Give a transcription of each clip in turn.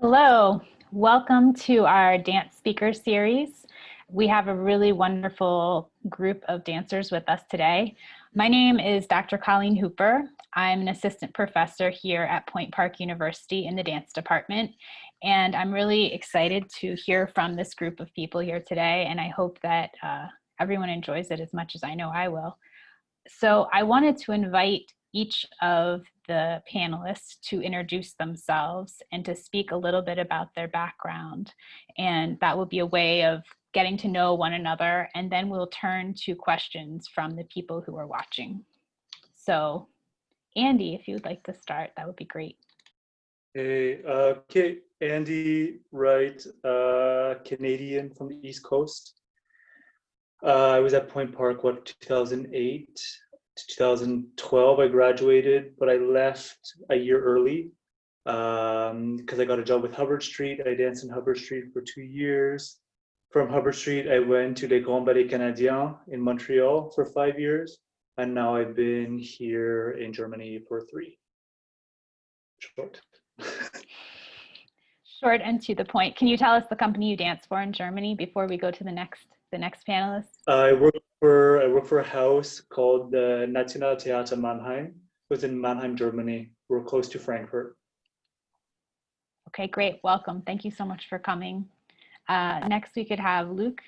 Hello, welcome to our dance speaker series. We have a really wonderful group of dancers with us today. My name is Dr. Colleen Hooper. I'm an assistant professor here at Point Park University in the dance department, and I'm really excited to hear from this group of people here today, and I hope that everyone enjoys it as much as I know I will. So I wanted to invite each of the panelists to introduce themselves and to speak a little bit about their background. And that will be a way of getting to know one another, and then we'll turn to questions from the people who are watching. So Andy, if you would like to start, that would be great. Hey, okay, Andy Wright, Canadian from the East Coast. I was at Point Park, 2008 to 2012. I graduated, but I left a year early because I got a job with Hubbard Street. I danced in Hubbard Street for 2 years. From Hubbard Street, I went to Les Grands Ballets Canadiens in Montreal for 5 years. And now I've been here in Germany for 3. Short. Short and to the point. Can you tell us the company you dance for in Germany before we go to the next panelist? I work for a house called the Nationaltheater Mannheim. It's in Mannheim, Germany. We're close to Frankfurt. Okay, great. Welcome. Thank you so much for coming. Next, we could have Luke.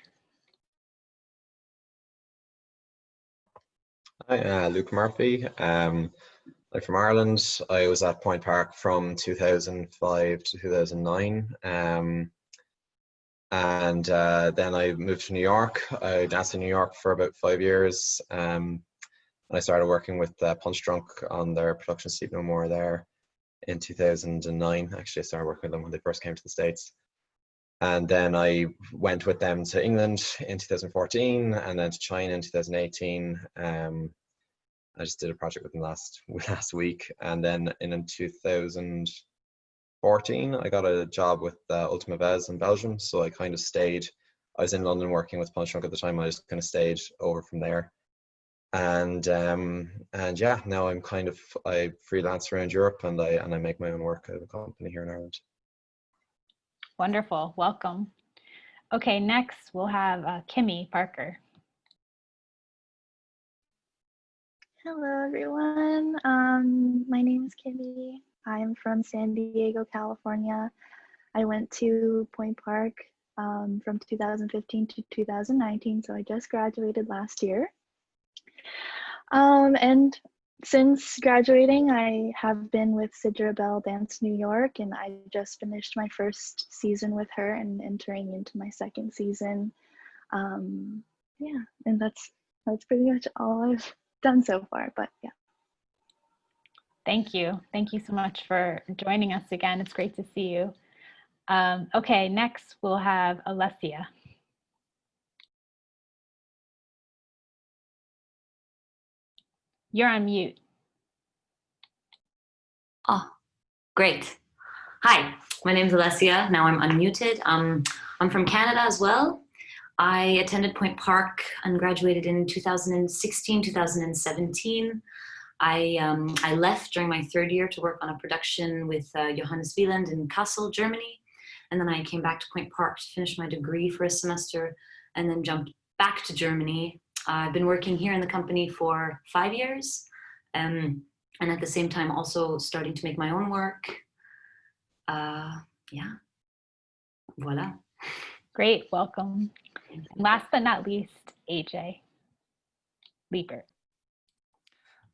Hi, Luke Murphy. I'm from Ireland. I was at Point Park from 2005 to 2009. And then I moved to New York. I danced in New York for about 5 years. And I started working with Punch Drunk on their production Sleep No More there in 2009. Actually, I started working with them when they first came to the States. And then I went with them to England in 2014 and then to China in 2018. I just did a project with them last week. And then in 2014, I got a job with Ultima Vez in Belgium. So I kind of stayed. I was in London working with Punch Drunk at the time. I just kind of stayed over from there. And yeah, now I freelance around Europe and I make my own work at a company here in Ireland. Wonderful, welcome. Okay, next we'll have Kimmy Parker. Hello, everyone. My name is Kimmie. I'm from San Diego, California. I went to Point Park from 2015 to 2019, so I just graduated last year. And since graduating, I have been with Sidra Bell Dance New York, and I just finished my first season with her and entering into my second season. Yeah, and that's pretty much all I've done so far, but yeah. Thank you so much for joining us again. It's great to see you. Okay, next we'll have Alessia. You're on mute. Oh, great. Hi, my name is Alessia. Now I'm unmuted. I'm from Canada as well. I attended Point Park and graduated in 2016, 2017. I left during my 3rd year to work on a production with Johannes Wieland in Kassel, Germany. And then I came back to Point Park to finish my degree for a semester and then jumped back to Germany. I've been working here in the company for 5 years. And at the same time also starting to make my own work. Yeah, voila. Great, welcome. And last but not least, AJ Liebert.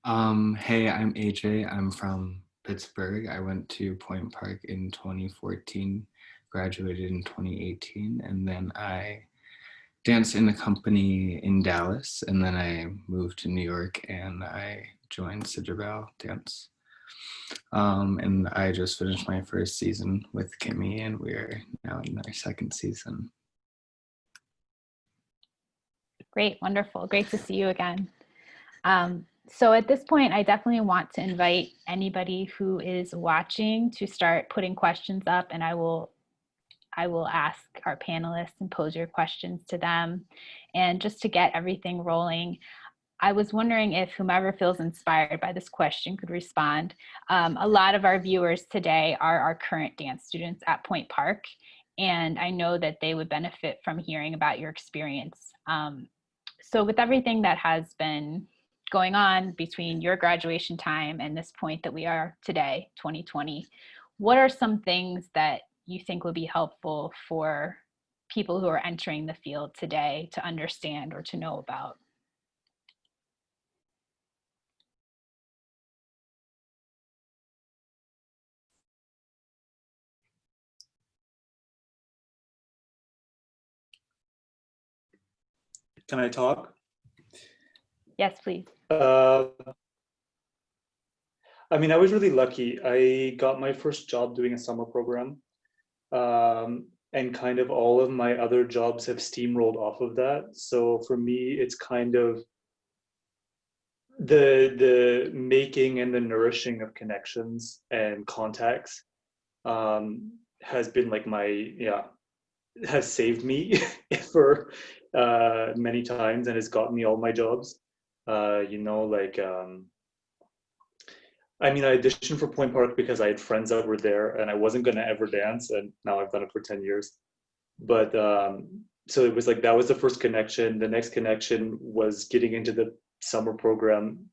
Hey, I'm AJ. I'm from Pittsburgh. I went to Point Park in 2014, graduated in 2018, and then I danced in a company in Dallas, and then I moved to New York and I joined Sidra Bell Dance. And I just finished my first season with Kimmie, and we're now in our second season. Great, wonderful. Great to see you again. So at this point, I definitely want to invite anybody who is watching to start putting questions up, and I will ask our panelists and pose your questions to them. And just to get everything rolling, I was wondering if whomever feels inspired by this question could respond. A lot of our viewers today are our current dance students at Point Park, and I know that they would benefit from hearing about your experience. So with everything that has been going on between your graduation time and this point that we are today, 2020, what are some things that you think would be helpful for people who are entering the field today to understand or to know about? Can I talk? Yes, please. I mean, I was really lucky. I got my first job doing a summer program, and kind of all of my other jobs have steamrolled off of that. So for me, it's kind of the making and the nourishing of connections and contacts has been like has saved me for many times and has gotten me all my jobs. I mean, I auditioned for Point Park because I had friends that were there and I wasn't going to ever dance. And now I've done it for 10 years. But so it was like, that was the first connection. The next connection was getting into the summer program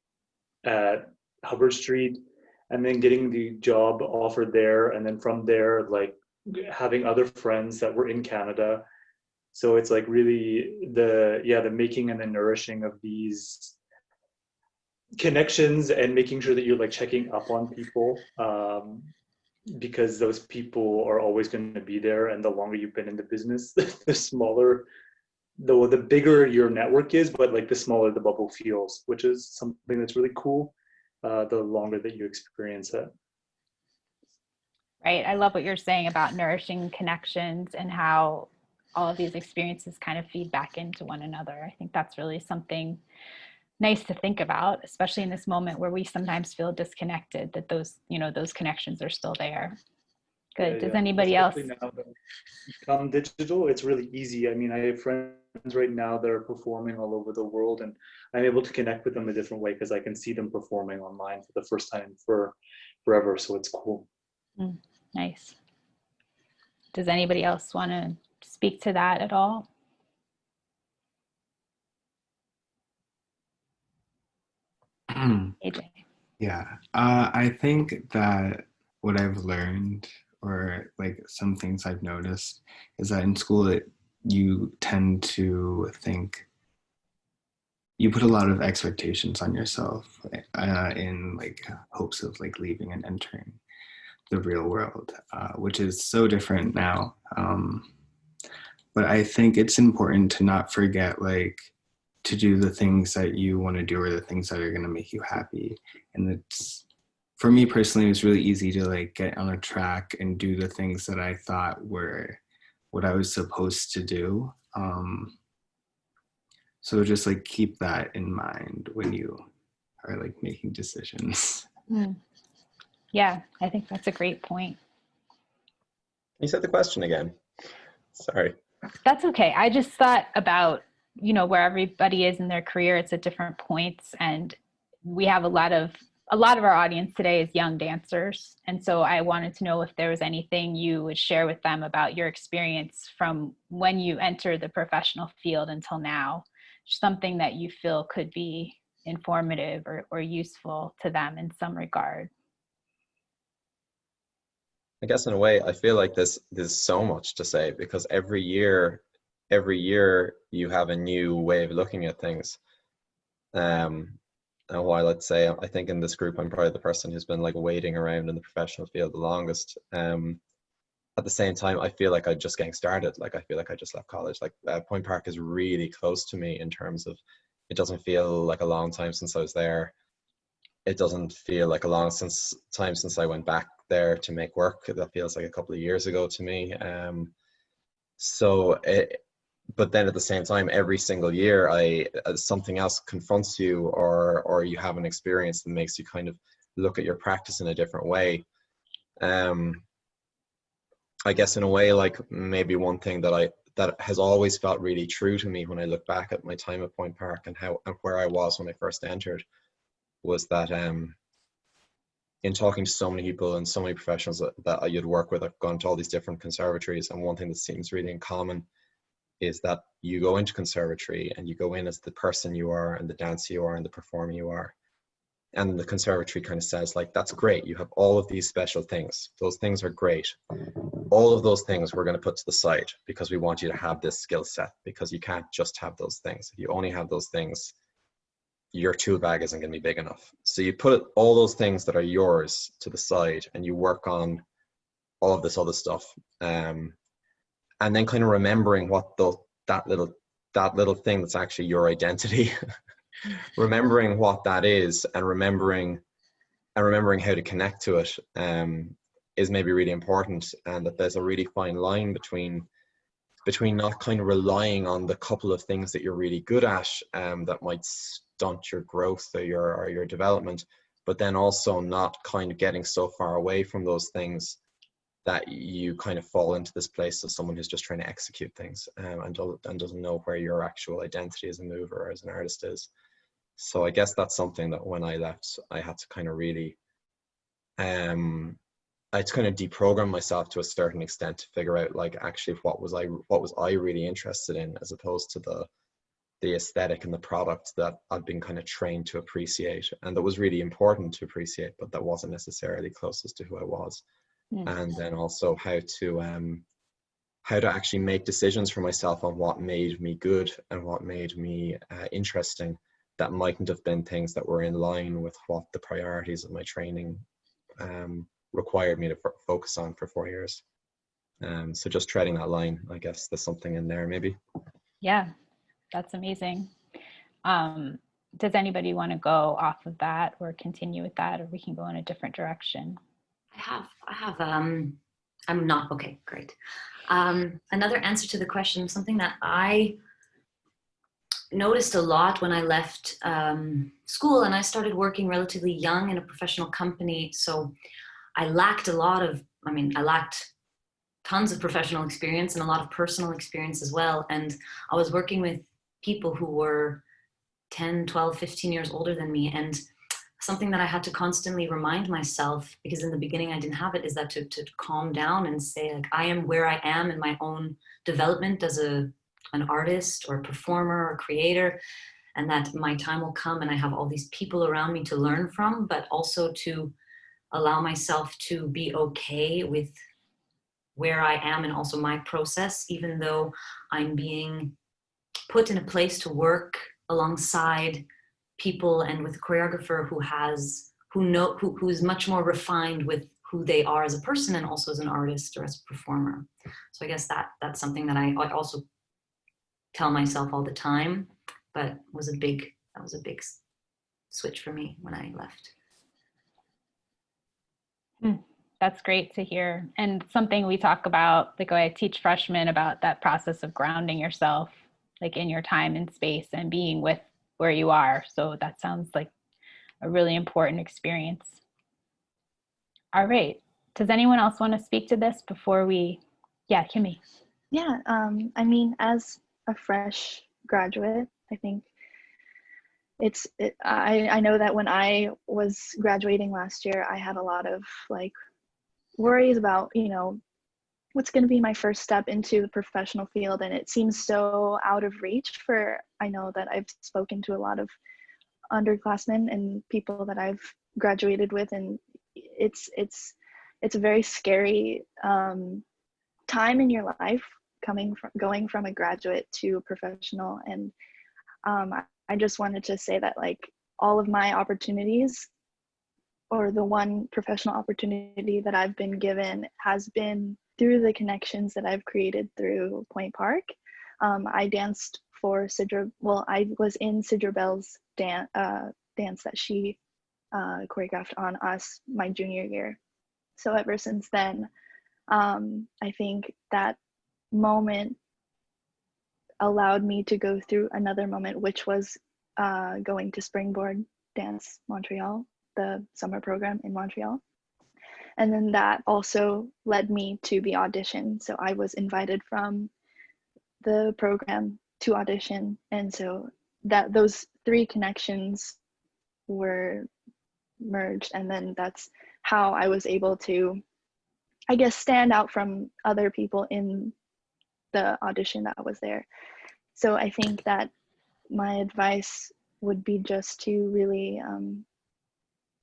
at Hubbard Street and then getting the job offered there. And then from there, like having other friends that were in Canada. So it's like really the making and the nourishing of these connections and making sure that you're like checking up on people, because those people are always going to be there, and the longer you've been in the business, the smaller, the bigger your network is, but like the smaller the bubble feels, which is something that's really cool the longer that you experience it. Right. I love what you're saying about nourishing connections and how all of these experiences kind of feed back into one another. I think that's really something nice to think about, especially in this moment where we sometimes feel disconnected, that those connections are still there. Good. Does anybody Especially else? now that it's become digital, it's really easy. I mean, I have friends right now that are performing all over the world, and I'm able to connect with them a different way because I can see them performing online for the first time for forever. So it's cool. Nice. Does anybody else want to speak to that at all? AJ. Yeah, I think that what I've learned, or like some things I've noticed, is that in school you tend to think you put a lot of expectations on yourself in like hopes of like leaving and entering the real world, which is so different now. But I think it's important to not forget like to do the things that you want to do or the things that are going to make you happy. And it's, for me personally, it was really easy to like get on a track and do the things that I thought were what I was supposed to do. So just like keep that in mind when you are like making decisions. Yeah, I think that's a great point. You said the question again. Sorry. That's okay. I just thought about, where everybody is in their career, it's at different points. And we have a lot of our audience today is young dancers. And so I wanted to know if there was anything you would share with them about your experience from when you entered the professional field until now, something that you feel could be informative or useful to them in some regard. I guess in a way, I feel like there's so much to say because every year you have a new way of looking at things. And while let's say, I think in this group, I'm probably the person who's been like waiting around in the professional field the longest. At the same time, I feel like I'm just getting started. Like I feel like I just left college. Like Point Park is really close to me in terms of, it doesn't feel like a long time since I was there. It doesn't feel like a long time since I went back there to make work. That feels like a couple of years ago to me. But then at the same time, every single year, something else confronts you, or you have an experience that makes you kind of look at your practice in a different way. I guess in a way, like maybe one thing that that has always felt really true to me when I look back at my time at Point Park and how and where I was when I first entered, was that in talking to so many people and so many professionals that you'd work with, I've gone to all these different conservatories, and one thing that seems really in common is that you go into conservatory and you go in as the person you are and the dancer you are and the performer you are. And the conservatory kind of says, like, that's great. You have all of these special things. Those things are great. All of those things we're going to put to the side because we want you to have this skill set, because you can't just have those things. If you only have those things, your tool bag isn't going to be big enough. So you put all those things that are yours to the side and you work on all of this other stuff. And then kind of remembering what that little thing that's actually your identity, remembering what that is, and remembering how to connect to it is maybe really important. And that there's a really fine line between not kind of relying on the couple of things that you're really good at that might stunt your growth or your development, but then also not kind of getting so far away from those things that you kind of fall into this place of someone who's just trying to execute things and doesn't know where your actual identity as a mover or as an artist is. So I guess that's something that when I left, I had to kind of really, I had to kind of deprogram myself to a certain extent to figure out, like, actually what was I really interested in, as opposed to the aesthetic and the product that I'd been kind of trained to appreciate, and that was really important to appreciate, but that wasn't necessarily closest to who I was. And then also how to actually make decisions for myself on what made me good and what made me interesting, that mightn't have been things that were in line with what the priorities of my training required me to focus on for 4 years. So just treading that line, I guess there's something in there maybe. Yeah, that's amazing. Does anybody want to go off of that or continue with that, or we can go in a different direction? I have, I'm not, okay, great. Another answer to the question, something that I noticed a lot when I left school and I started working relatively young in a professional company. So I lacked I lacked tons of professional experience and a lot of personal experience as well. And I was working with people who were 10, 12, 15 years older than me. And something that I had to constantly remind myself, because in the beginning I didn't have it, is that to calm down and say, like, I am where I am in my own development as an artist or a performer or creator, and that my time will come and I have all these people around me to learn from, but also to allow myself to be okay with where I am and also my process, even though I'm being put in a place to work alongside people and with a choreographer who is much more refined with who they are as a person and also as an artist or as a performer. So I guess that's something that I also tell myself all the time, but that was a big switch for me when I left. That's great to hear. And something we talk about, like I teach freshmen about that process of grounding yourself, like in your time and space and being with where you are. So that sounds like a really important experience. All right. Does anyone else want to speak to this before we, Kimmie? Yeah, I mean, as a fresh graduate, I think I know that when I was graduating last year, I had a lot of like worries about, what's going to be my first step into the professional field. And it seems so out of reach I know that I've spoken to a lot of underclassmen and people that I've graduated with, and it's a very scary time in your life going from a graduate to a professional. And I just wanted to say that, like, all of my opportunities, or the one professional opportunity that I've been given, has been through the connections that I've created through Point Park. I danced for Sidra. Well, I was in Sidra Bell's dance that she choreographed on us my junior year. So ever since then, I think that moment allowed me to go through another moment, which was going to Springboard Dance Montreal, the summer program in Montreal. And then that also led me to the audition. So I was invited from the program to audition. And so that those three connections were merged, and then that's how I was able to, I guess, stand out from other people in the audition that was there. So I think that my advice would be just to really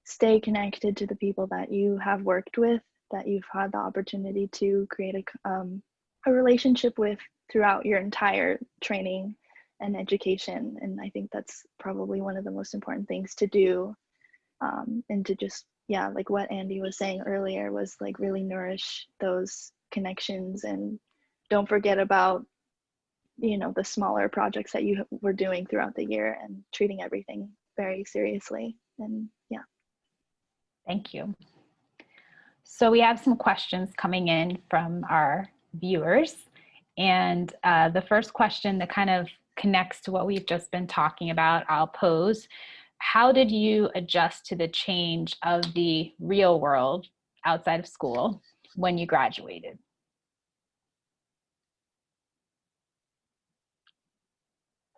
stay connected to the people that you have worked with, that you've had the opportunity to create a relationship with throughout your entire training and education. And I think that's probably one of the most important things to do, and to just, yeah, like what Andy was saying earlier, was like really nourish those connections, and don't forget about, you know, the smaller projects that you were doing throughout the year, and treating everything very seriously. And yeah. Thank you. So we have some questions coming in from our viewers. And the first question that kind of connects to what we've just been talking about, I'll pose. How did you adjust to the change of the real world outside of school when you graduated?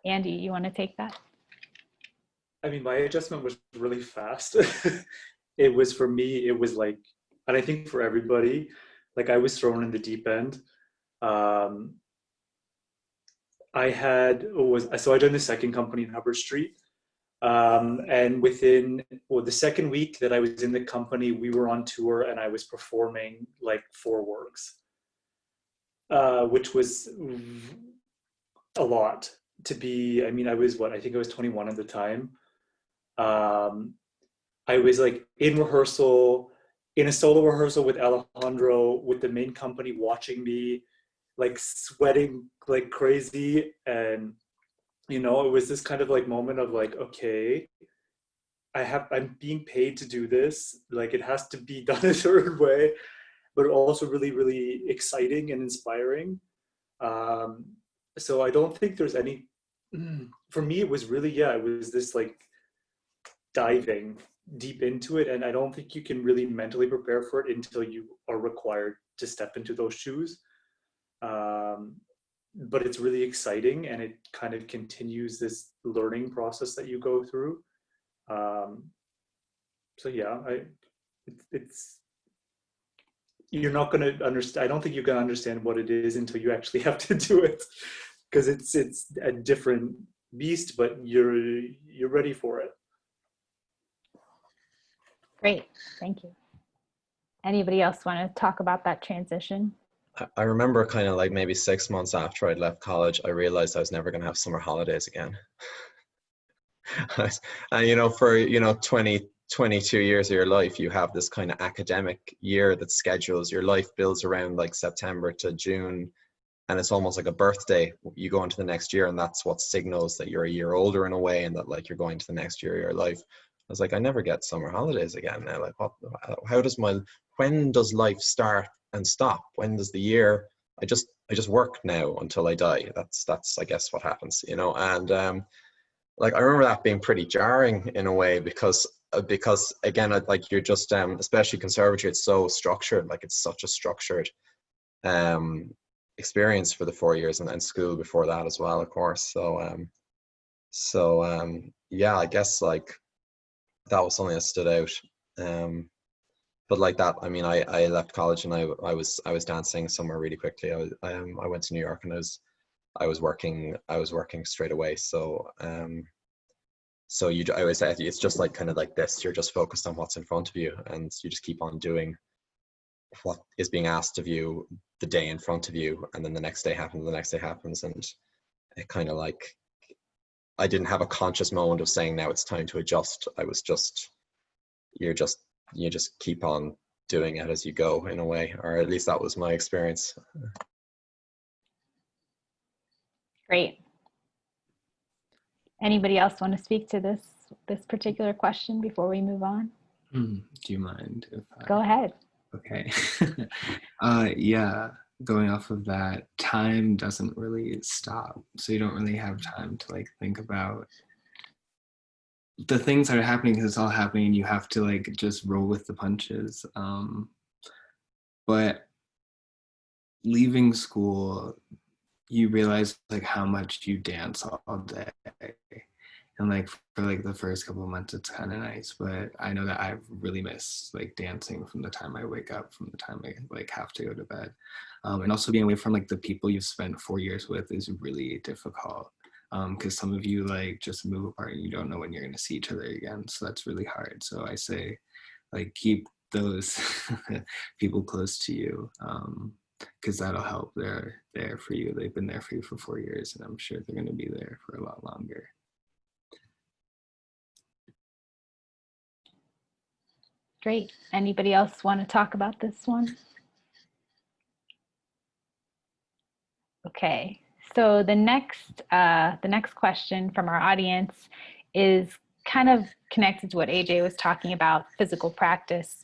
Andy, you want to take that? I mean, my adjustment was really fast. It was, for me, it was like, and I think for everybody, like I was thrown in the deep end. I joined the second company in Hubbard Street. And within, the second week that I was in the company, we were on tour and I was performing like 4 works, which was a lot to be. I mean, I think I was 21 at the time. I was like in rehearsal, in a solo rehearsal with Alejandro, with the main company watching me, like sweating like crazy. And, you know, it was this kind of like moment of like, okay, I'm being paid to do this. Like it has to be done a certain way, but also really, really exciting and inspiring. So I don't think there's any, for me, it was really, it was this like diving deep into it. And I don't think you can really mentally prepare for it until you are required to step into those shoes. But it's really exciting, and it kind of continues this learning process that you go through. So yeah, it's you're not going to understand. I don't think you're going to understand what it is until you actually have to do it, because it's a different beast, but you're ready for it. Great, thank you. Anybody else want to talk about that transition? I remember kind of like maybe 6 months after I'd left college, I realized I was never going to have summer holidays again. And, you know, for, 22 years of your life, you have this kind of academic year that schedules your life, builds around like September to June. And it's almost like a birthday. You go into the next year, and that's what signals that you're a year older in a way, and that like you're going to the next year of your life. I was like, I never get summer holidays again now. Like, when does life start and stop? When does the year? I just work now until I die. That's I guess what happens, you know. And like I remember that being pretty jarring in a way, because again, like you're just especially conservatory, it's so structured. Like it's such a structured experience for the 4 years, and then school before that as well, of course. So yeah, I guess like that was something that stood out. But like that, I mean, I left college and I was dancing somewhere really quickly. I went to New York, and I was working straight away. So I always say it's just like kind of like this. You're just focused on what's in front of you, and you just keep on doing what is being asked of you the day in front of you, and then the next day happens, and it kind of like I didn't have a conscious moment of saying now it's time to adjust. I was just you just keep on doing it as you go, in a way, or at least that was my experience. Great. Anybody else want to speak to this particular question before we move on? Do you mind if Go ahead. Okay. Yeah, going off of that, time doesn't really stop. So you don't really have time to like think about the things that are happening, because it's all happening and you have to like just roll with the punches. But leaving school, you realize like how much you dance all day. And like for like the first couple of months, it's kind of nice, but I know that I've really missed like dancing from the time I wake up, from the time I like have to go to bed. And also being away from like the people you've spent 4 years with is really difficult, because some of you like just move apart and you don't know when you're going to see each other again. So that's really hard. So I say like keep those people close to you, because that'll help. They're there for you. They've been there for you for 4 years, and I'm sure they're going to be there for a lot longer. Great. Anybody else want to talk about this one? Okay, so the next question from our audience is kind of connected to what AJ was talking about, physical practice.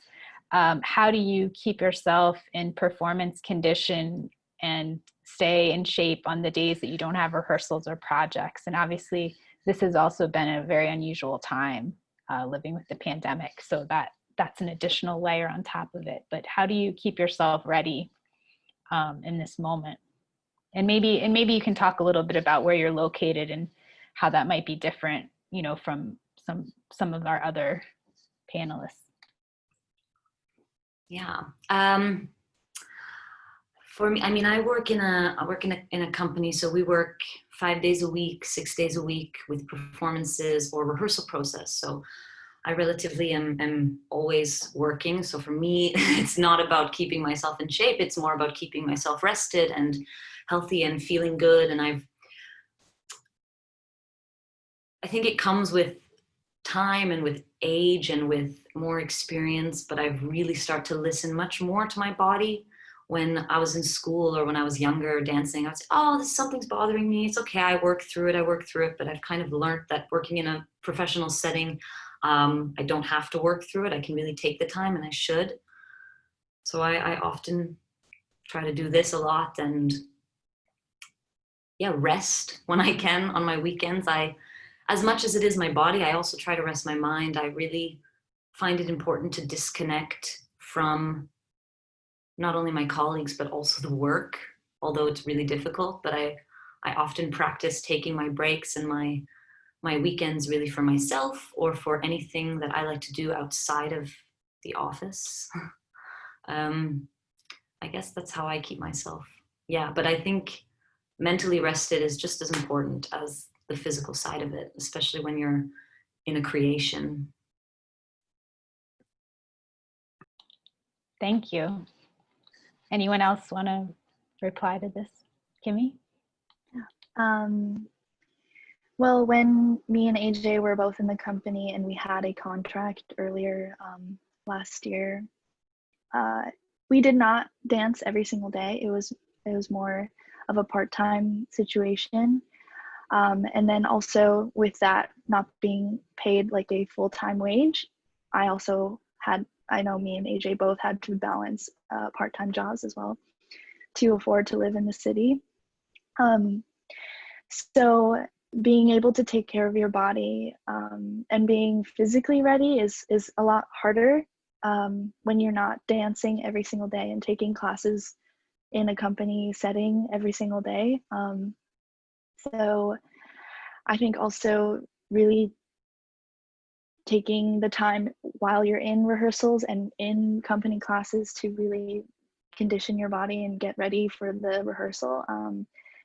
How do you keep yourself in performance condition and stay in shape on the days that you don't have rehearsals or projects? And obviously, this has also been a very unusual time living with the pandemic, so that's an additional layer on top of it. But how do you keep yourself ready in this moment? And maybe you can talk a little bit about where you're located and how that might be different, you know, from some of our other panelists. Yeah. For me, I mean, I work in a company, so we work 5 days a week, 6 days a week with performances or rehearsal process. So I relatively am always working. So for me, it's not about keeping myself in shape. It's more about keeping myself rested and healthy and feeling good. And I think it comes with time and with age and with more experience, but I've really started to listen much more to my body. When I was in school or when I was younger dancing, I would say, oh, something's bothering me. It's okay, I work through it. But I've kind of learned that working in a professional setting, I don't have to work through it. I can really take the time, and I should. So I often try to do this a lot, and yeah, rest when I can on my weekends. As much as it is my body, I also try to rest my mind. I really find it important to disconnect from not only my colleagues, but also the work, although it's really difficult. But I often practice taking my breaks and my weekends really for myself or for anything that I like to do outside of the office. I guess that's how I keep myself. Yeah, but I think mentally rested is just as important as the physical side of it, especially when you're in a creation. Thank you. Anyone else want to reply to this? Kimmie? Well, when me and AJ were both in the company and we had a contract earlier last year, we did not dance every single day. It was more of a part-time situation. And then also with that not being paid like a full-time wage, I know me and AJ both had to balance part-time jobs as well to afford to live in the city. So being able to take care of your body and being physically ready is a lot harder when you're not dancing every single day and taking classes in a company setting every single day. So I think also really taking the time while you're in rehearsals and in company classes to really condition your body and get ready for the rehearsal.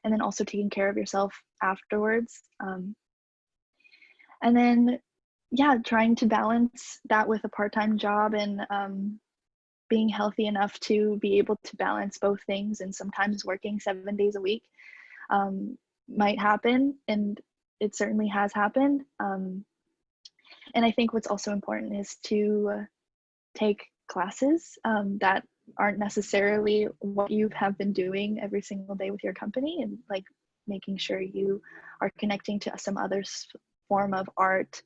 And then also taking care of yourself afterwards. And then, yeah, trying to balance that with a part-time job and being healthy enough to be able to balance both things. And sometimes working 7 days a week might happen, and it certainly has happened. And I think what's also important is to take classes that aren't necessarily what you have been doing every single day with your company, and like making sure you are connecting to some other form of art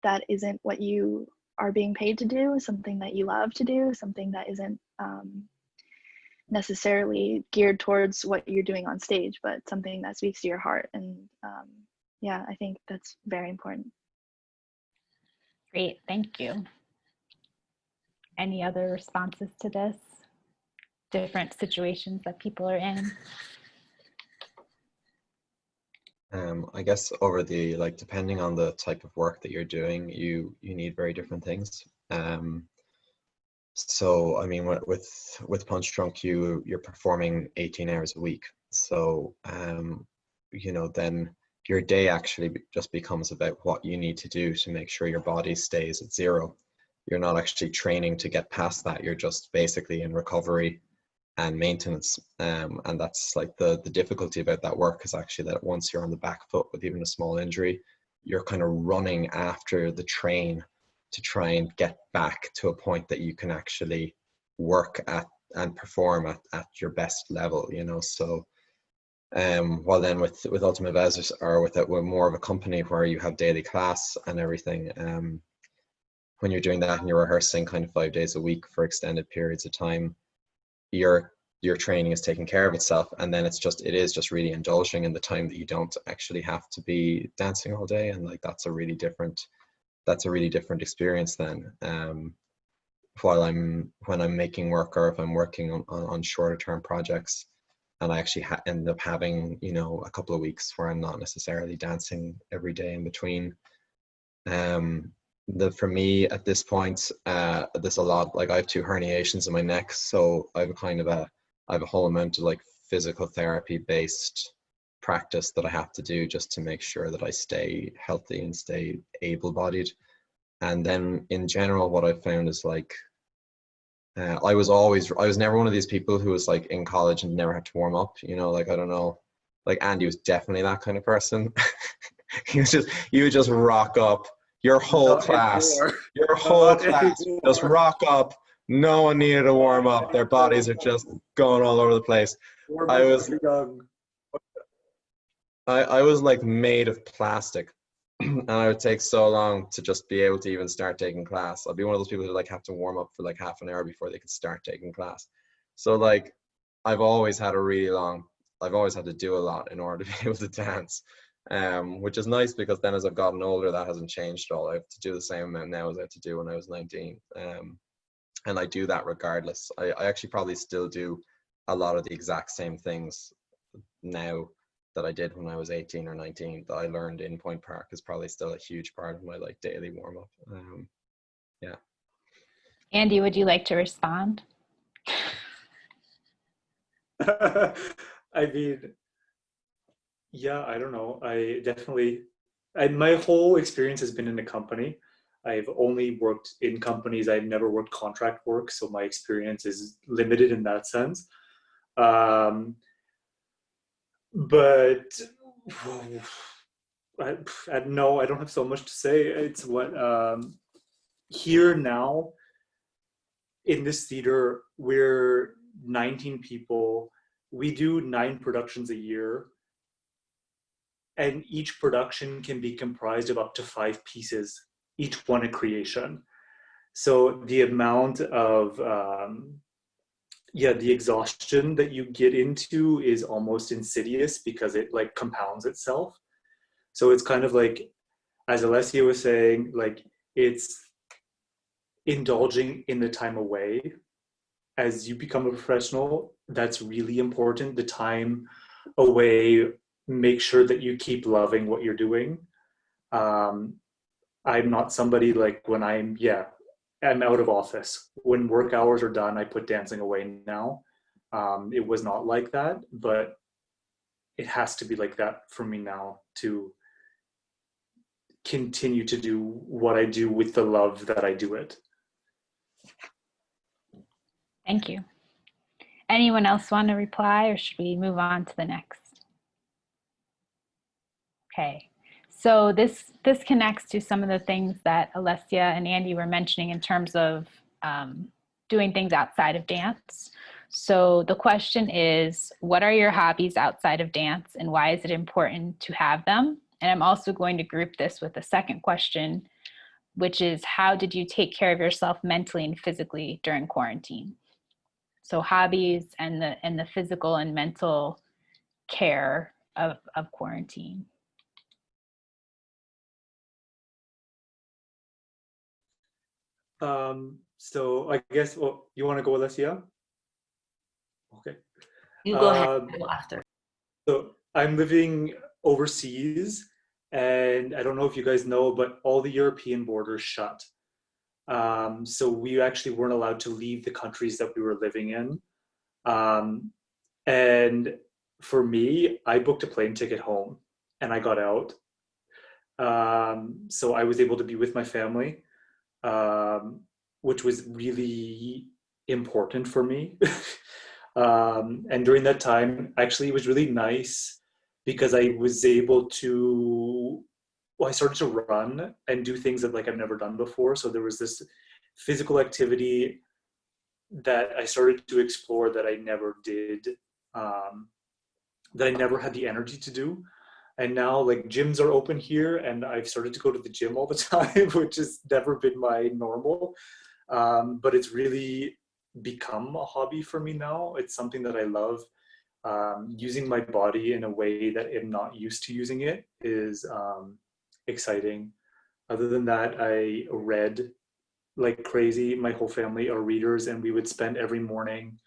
that isn't what you are being paid to do, something that you love to do, something that isn't necessarily geared towards what you're doing on stage, but something that speaks to your heart. And yeah, I think that's very important. Great, thank you. Any other responses to this? different situations that people are in? I guess over the, like, depending on the type of work that you're doing, you need very different things. So I mean, with Punch Drunk, you're performing 18 hours a week. So you know, then your day actually just becomes about what you need to do to make sure your body stays at zero. You're not actually training to get past that. You're just basically in recovery and maintenance. And that's like the difficulty about that work is actually that once you're on the back foot with even a small injury, you're kind of running after the train to try and get back to a point that you can actually work at and perform at your best level, you know. So while then with Ultimate Vezers, or with more of a company where you have daily class and everything, when you're doing that and you're rehearsing kind of 5 days a week for extended periods of time, your training is taking care of itself, and then it is just really indulging in the time that you don't actually have to be dancing all day. And like that's a really different experience then. When I'm making work, or if I'm working on shorter term projects, and I actually end up having, you know, a couple of weeks where I'm not necessarily dancing every day in between. For me at this point, there's a lot, like I have 2 herniations in my neck, so I have a whole amount of like physical therapy based practice that I have to do just to make sure that I stay healthy and stay able-bodied. And then in general, what I've found is like, I was never one of these people who was like in college and never had to warm up, you know, like, I don't know, like Andy was definitely that kind of person. You would just rock up your whole class just rock up. No one needed a warm up. Their bodies are just going all over the place. I was like made of plastic. And I would take so long to just be able to even start taking class. I'd be one of those people who like have to warm up for like half an hour before they could start taking class. So like I've always had to do a lot in order to be able to dance, which is nice because then as I've gotten older, that hasn't changed at all. I have to do the same amount now as I had to do when I was 19. And I do that regardless. I actually probably still do a lot of the exact same things now that I did when I was 18 or 19 that I learned in Point Park is probably still a huge part of my like daily warm up. Yeah. Andy, would you like to respond? I mean, yeah, I don't know. My whole experience has been in a company. I've only worked in companies. I've never worked contract work, so my experience is limited in that sense. But no, I don't have so much to say. It's what here now in this theater, we're 19 people. We do 9 productions a year, and each production can be comprised of up to 5 pieces, each one a creation. So the amount of the exhaustion that you get into is almost insidious because it like compounds itself. So it's kind of like, as Alessia was saying, like it's indulging in the time away. As you become a professional, that's really important. The time away, make sure that you keep loving what you're doing. I'm not somebody like when I'm out of office. When work hours are done, I put dancing away now. It was not like that, but it has to be like that for me now to continue to do what I do with the love that I do it. Thank you. Anyone else want to reply, or should we move on to the next? Okay. So this connects to some of the things that Alessia and Andy were mentioning in terms of doing things outside of dance. So the question is, what are your hobbies outside of dance, and why is it important to have them? And I'm also going to group this with a second question, which is, how did you take care of yourself mentally and physically during quarantine? So hobbies and the physical and mental care of quarantine. So I guess, you want to go, Alessia? Okay. You go ahead. Um, I'll go after. so I'm living overseas, and I don't know if you guys know, but all the European borders shut. So we actually weren't allowed to leave the countries that we were living in. Um, and for me, I booked a plane ticket home and I got out. So I was able to be with my family, um, which was really important for me. And during that time, actually, it was really nice because I was able to, well, I started to run and do things that like I've never done before. So there was this physical activity that I started to explore that I never did, um, that I never had the energy to do. And now like gyms are open here and I've started to go to the gym all the time, which has never been my normal. But it's really become a hobby for me now. It's something that I love. Using my body in a way that I'm not used to using it is exciting. Other than that, I read like crazy. My whole family are readers, and we would spend every morning,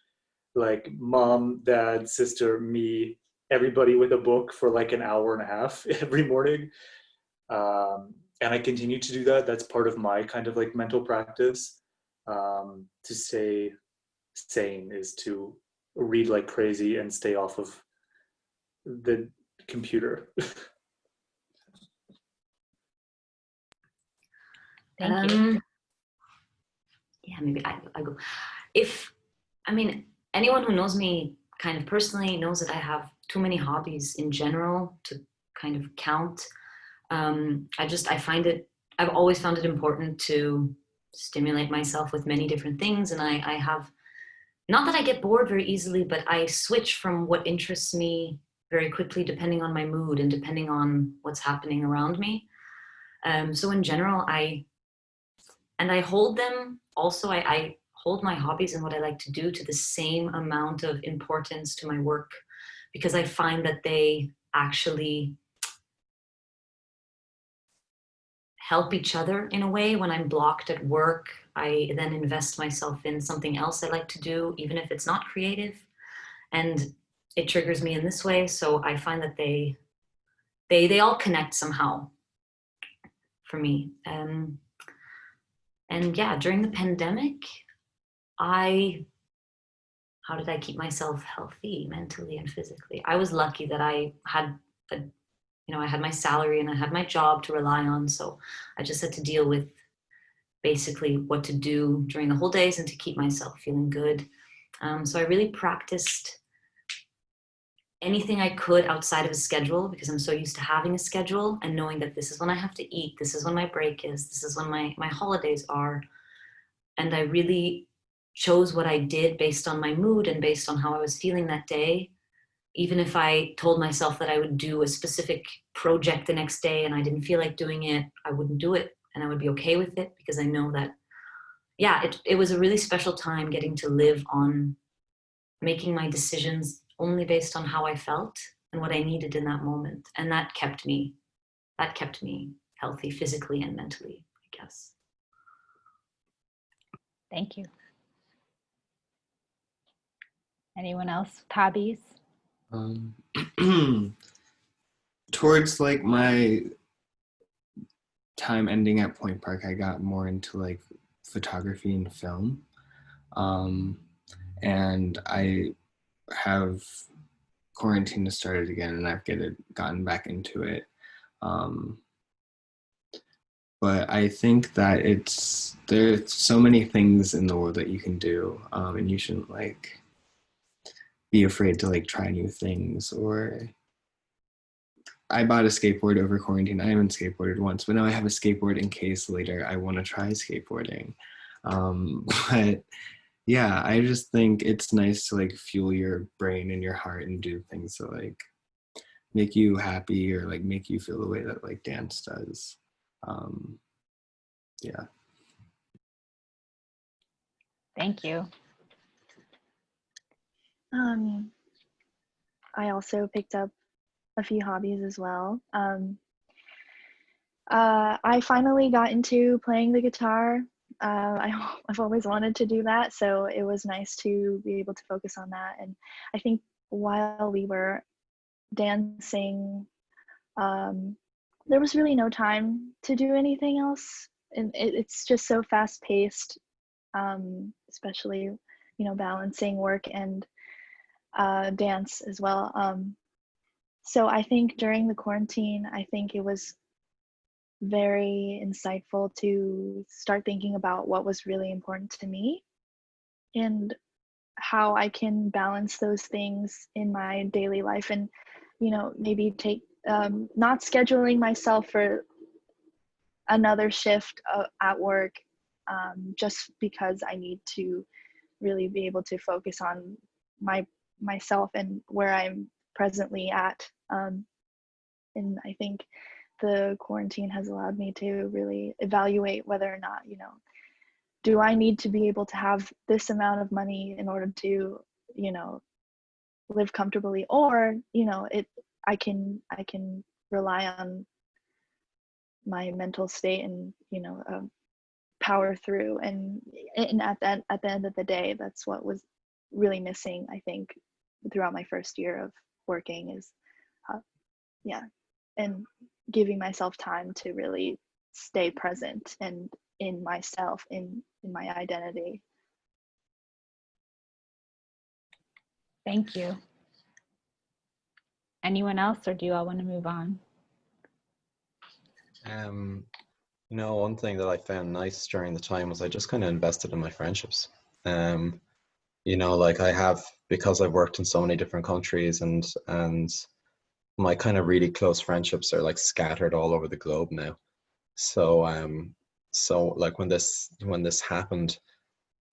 like mom, dad, sister, me, everybody with a book for like an hour and a half every morning. And I continue to do that. That's part of my kind of like mental practice. To stay sane is to read like crazy and stay off of the computer. Thank you. Yeah, maybe I go. If, I mean, anyone who knows me kind of personally knows that I have too many hobbies in general to kind of count. I find it, I've always found it important to stimulate myself with many different things. And I have, not that I get bored very easily, but I switch from what interests me very quickly depending on my mood and depending on what's happening around me. So in general, I hold them also, I hold my hobbies and what I like to do to the same amount of importance to my work, because I find that they actually help each other in a way. When I'm blocked at work, I then invest myself in something else I like to do, even if it's not creative, and it triggers me in this way. So I find that they all connect somehow for me. And yeah, during the pandemic, how did I keep myself healthy mentally and physically? I was lucky that I had I had my salary and I had my job to rely on. So I just had to deal with basically what to do during the whole days and to keep myself feeling good. So I really practiced anything I could outside of a schedule, because I'm so used to having a schedule and knowing that this is when I have to eat, this is when my break is, this is when my holidays are. And I really chose what I did based on my mood and based on how I was feeling that day. Even if I told myself that I would do a specific project the next day and I didn't feel like doing it, I wouldn't do it, and I would be okay with it, because I know that, yeah, it was a really special time getting to live on making my decisions only based on how I felt and what I needed in that moment. And that kept me healthy physically and mentally, I guess. Thank you. Anyone else with hobbies? Towards like my time ending at Point Park, I got more into like photography and film. And I have quarantine has started again and I've gotten back into it. But I think that there's so many things in the world that you can do, and you shouldn't like be afraid to like try new things. Or I bought a skateboard over quarantine. I haven't skateboarded once, but now I have a skateboard in case later I want to try skateboarding. But yeah, I just think it's nice to like fuel your brain and your heart and do things that like make you happy or like make you feel the way that like dance does. Yeah. Thank you. I also picked up a few hobbies as well. I finally got into playing the guitar. I've always wanted to do that, so it was nice to be able to focus on that. And I think while we were dancing, there was really no time to do anything else, and it's just so fast paced, especially, you know, balancing work and dance as well. So I think during the quarantine, I think it was very insightful to start thinking about what was really important to me and how I can balance those things in my daily life, and, you know, maybe take not scheduling myself for another shift at work, just because I need to really be able to focus on myself and where I'm presently at. And I think the quarantine has allowed me to really evaluate whether or not, you know, do I need to be able to have this amount of money in order to, you know, live comfortably, or, you know, I can rely on my mental state and, you know, power through. And at the end of the day, that's what was really missing, I think, throughout my first year of working, is yeah, and giving myself time to really stay present and in myself, in my identity. Thank you. Anyone else, or do you all want to move on? You know, one thing that I found nice during the time was I just kind of invested in my friendships. You know, like I have, because I've worked in so many different countries, and my kind of really close friendships are like scattered all over the globe now. So so like when this happened,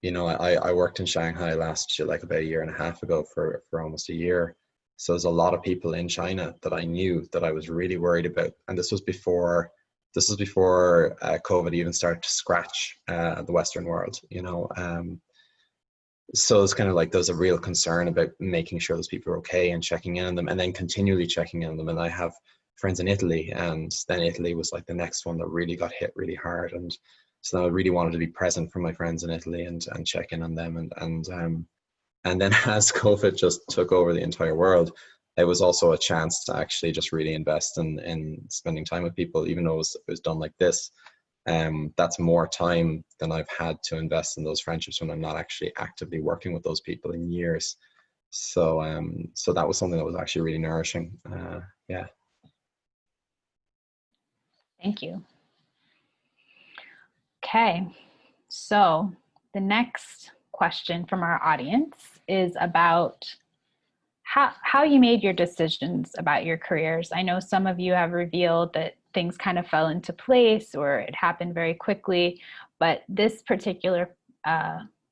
you know, I worked in Shanghai last year, like about a year and a half ago, for almost a year. So there's a lot of people in China that I knew that I was really worried about, and this was before COVID even started to scratch the Western world, you know. So it's kind of like there's a real concern about making sure those people are okay and checking in on them, and then continually checking in on them. And I have friends in Italy, and then Italy was like the next one that really got hit really hard. And so I really wanted to be present for my friends in Italy and check in on them. And then as COVID just took over the entire world, it was also a chance to actually just really invest in spending time with people, even though it was done like this. That's more time than I've had to invest in those friendships when I'm not actually actively working with those people in years. So so that was something that was actually really nourishing. Yeah. Thank you. Okay, so the next question from our audience is about how you made your decisions about your careers. I know some of you have revealed that things kind of fell into place or it happened very quickly, but this particular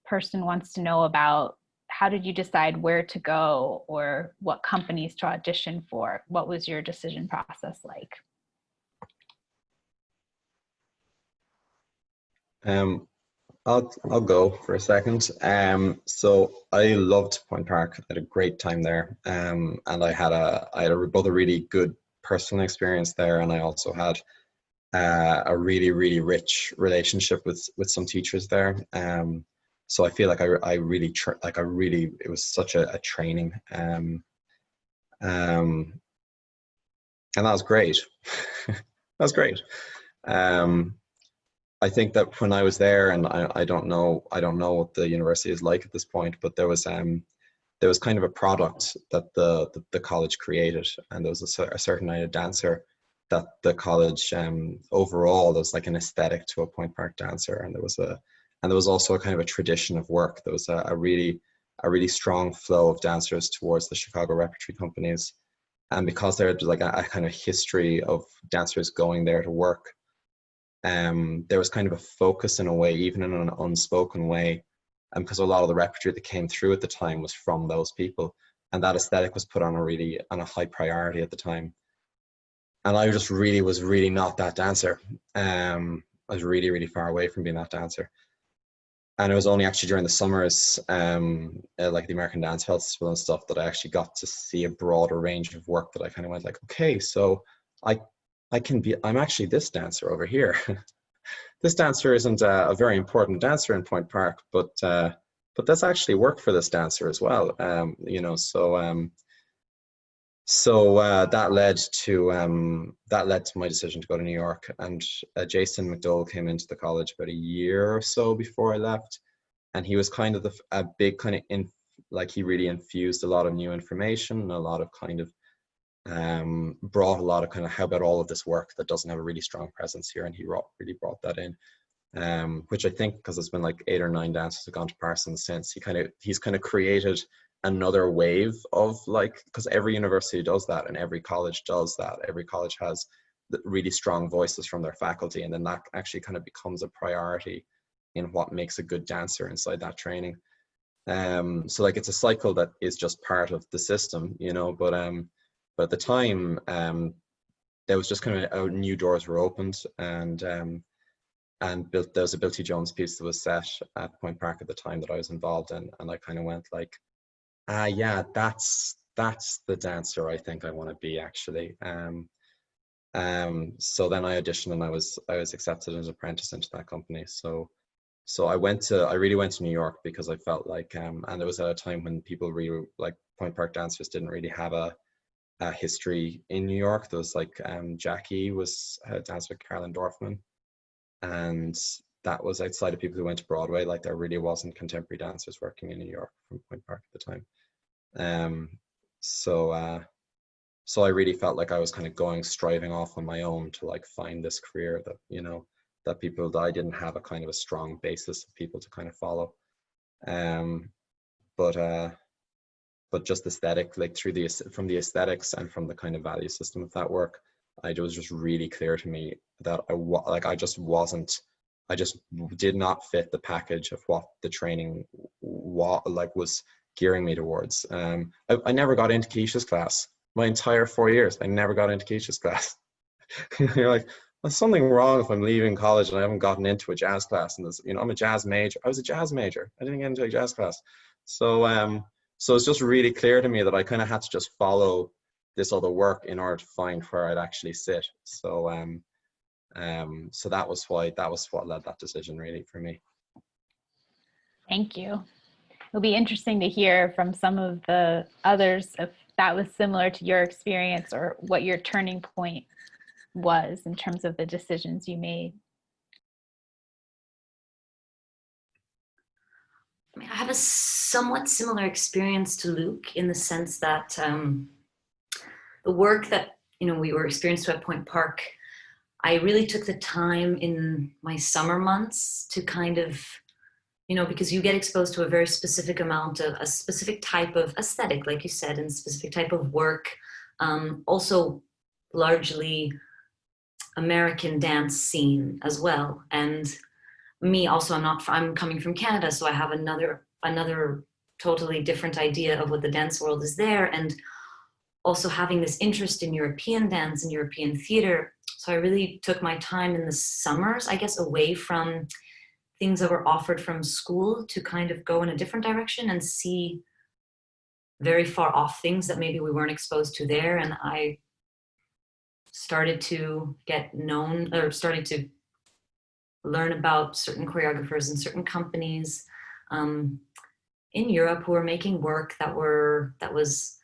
person wants to know about, how did you decide where to go or what companies to audition for? What was your decision process like? I'll go for a second. So I loved Point Park. I had a great time there. And I had both a really good personal experience there, and I also had a really, really rich relationship with some teachers there. So I feel like it was such a training. And that was great. That was great. I think that when I was there, and I don't know what the university is like at this point, but there was kind of a product that the college created, and there was a certain kind of dancer that the college overall, there was like an aesthetic to a Point Park dancer, and there was also a kind of a tradition of work. There was a really strong flow of dancers towards the Chicago repertory companies, and because there's like a kind of history of dancers going there to work. There was kind of a focus in a way, even in an unspoken way, because a lot of the repertory that came through at the time was from those people, and that aesthetic was put on a high priority at the time. And I was really not that dancer. I was really, really far away from being that dancer. And it was only actually during the summers, like the American Dance Festival and stuff, that I actually got to see a broader range of work that I kind of went like, okay, so I'm actually this dancer over here. this dancer isn't a very important dancer in Point Park, but that's actually work for this dancer as well. You know, so that led to my decision to go to New York. And Jason McDowell came into the college about a year or so before I left, and he was kind of a big kind of like he really infused a lot of new information, a lot of kind of brought a lot of kind of how about all of this work that doesn't have a really strong presence here, and he really brought that in, which I think because it's been like 8 or 9 dancers have gone to Parsons since, he's kind of created another wave of, like, because every university does that and every college does that. Every college has really strong voices from their faculty, and then that actually kind of becomes a priority in what makes a good dancer inside that training. So like it's a cycle that is just part of the system, you know, but at the time, there was just kind of new doors were opened, and there was a Bill T. Jones piece that was set at Point Park at the time that I was involved in, and I kind of went like, yeah, that's the dancer I think I want to be, actually. So then I auditioned, and I was accepted as an apprentice into that company. So I really went to New York because I felt like, and there was at a time when people really, like, Point Park dancers didn't really have a history in New York. There was like Jackie was a dancer with Carolyn Dorfman, and that was outside of people who went to Broadway. Like, there really wasn't contemporary dancers working in New York from Point Park at the time. So I really felt like I was kind of striving off on my own to like find this career that, you know, that I didn't have a kind of a strong basis of people to kind of follow. But just aesthetic, like from the aesthetics and from the kind of value system of that work, it was just really clear to me that I just did not fit the package of what the training was gearing me towards. I never got into Keisha's class. My entire 4 years, I never got into Keisha's class. You're like, there's something wrong if I'm leaving college and I haven't gotten into a jazz class. And you know, I'm a jazz major. I was a jazz major. I didn't get into a jazz class. So it's just really clear to me that I kind of had to just follow this other work in order to find where I'd actually sit. So so that was what led that decision really for me. Thank you. It'll be interesting to hear from some of the others if that was similar to your experience, or what your turning point was in terms of the decisions you made. I mean, I have a somewhat similar experience to Luke in the sense that the work that, you know, we were experienced at Point Park, I really took the time in my summer months to kind of, you know, because you get exposed to a very specific amount of a specific type of aesthetic, like you said, and specific type of work, also largely American dance scene as well. And me also, I'm coming from Canada, so I have another totally different idea of what the dance world is there, and also having this interest in European dance and European theater. So I really took my time in the summers, I guess, away from things that were offered from school to kind of go in a different direction and see very far off things that maybe we weren't exposed to there. And I started to get known, or started to learn about certain choreographers and certain companies in Europe who were making work that was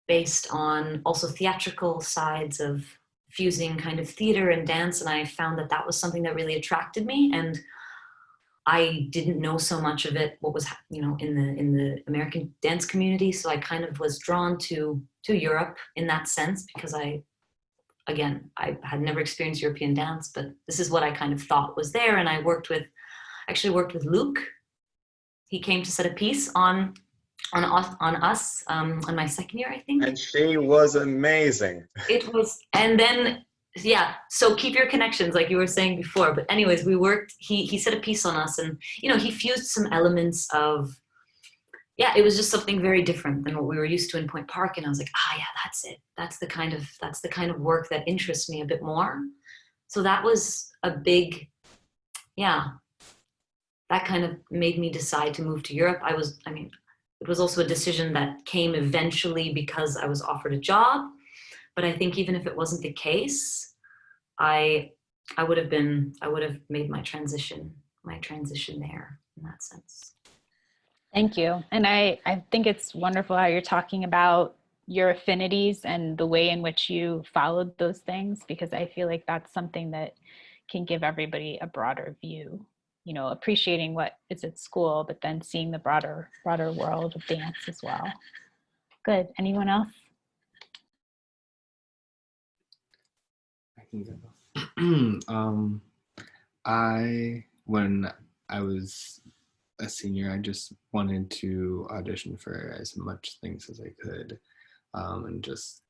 based on also theatrical sides of fusing kind of theater and dance. And I found that was something that really attracted me. And I didn't know so much of it, what was, you know, in the American dance community. So I kind of was drawn to Europe in that sense, because I had never experienced European dance, but this is what I kind of thought was there. And I actually worked with Luke. He came to set a piece on us on my second year, I think. And she was amazing. It was, and then, yeah, so keep your connections, like you were saying before. But anyways, we worked, he set a piece on us, and, you know, he fused some elements of, yeah, it was just something very different than what we were used to in Point Park. And I was like, yeah, that's it. That's the kind of work that interests me a bit more. So that was a big, yeah, that kind of made me decide to move to Europe. It was also a decision that came eventually because I was offered a job. But I think even if it wasn't the case, I I would have made my transition there in that sense. Thank you. And I think it's wonderful how you're talking about your affinities and the way in which you followed those things, because I feel like that's something that can give everybody a broader view, you know, appreciating what is at school, but then seeing the broader world of dance as well. Good. Anyone else? I can go. When I was a senior, I just wanted to audition for as much things as I could, and just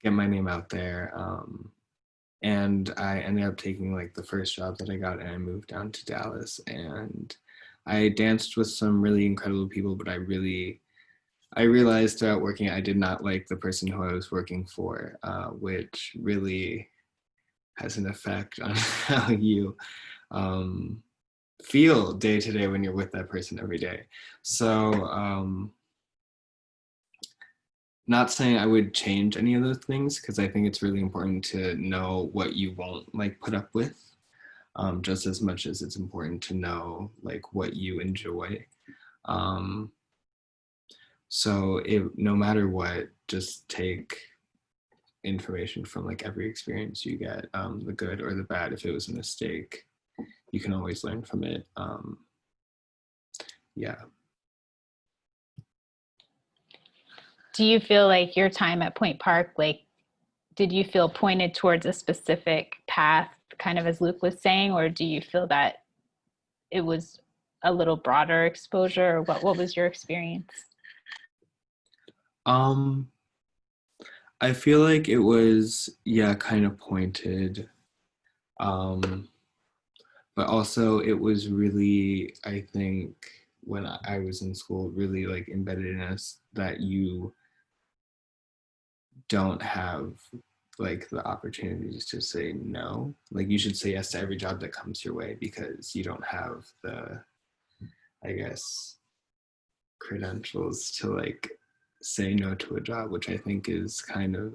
get my name out there. And I ended up taking like the first job that I got, and I moved down to Dallas, and I danced with some really incredible people, but I realized throughout working, I did not like the person who I was working for, which really has an effect on how you feel day to day when you're with that person every day. So not saying I would change any of those things, because I think it's really important to know what you won't like put up with, just as much as it's important to know like what you enjoy. So no matter what, just take information from like every experience you get, the good or the bad. If it was a mistake, you can always learn from it. Yeah. Do you feel like your time at Point Park, like, did you feel pointed towards a specific path, kind of as Luke was saying, or do you feel that it was a little broader exposure, or what was your experience? I feel like it was, yeah, kind of pointed. But also it was really, I think, when I was in school, really like embedded in us that you don't have like the opportunities to say no. Like you should say yes to every job that comes your way, because you don't have the, I guess, credentials to like say no to a job, which I think is kind of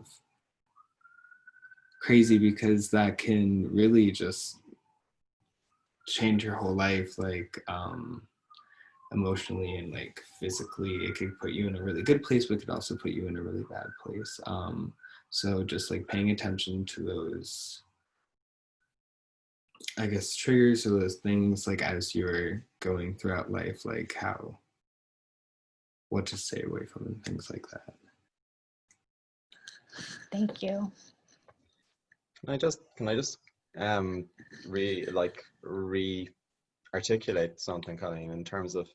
crazy, because that can really just change your whole life, like emotionally and like physically. It could put you in a really good place, but it could also put you in a really bad place. So just like paying attention to those, I guess, triggers or those things, like as you're going throughout life, like what to stay away from and things like that. Thank you. Can I just re-articulate something, Colleen, in terms of,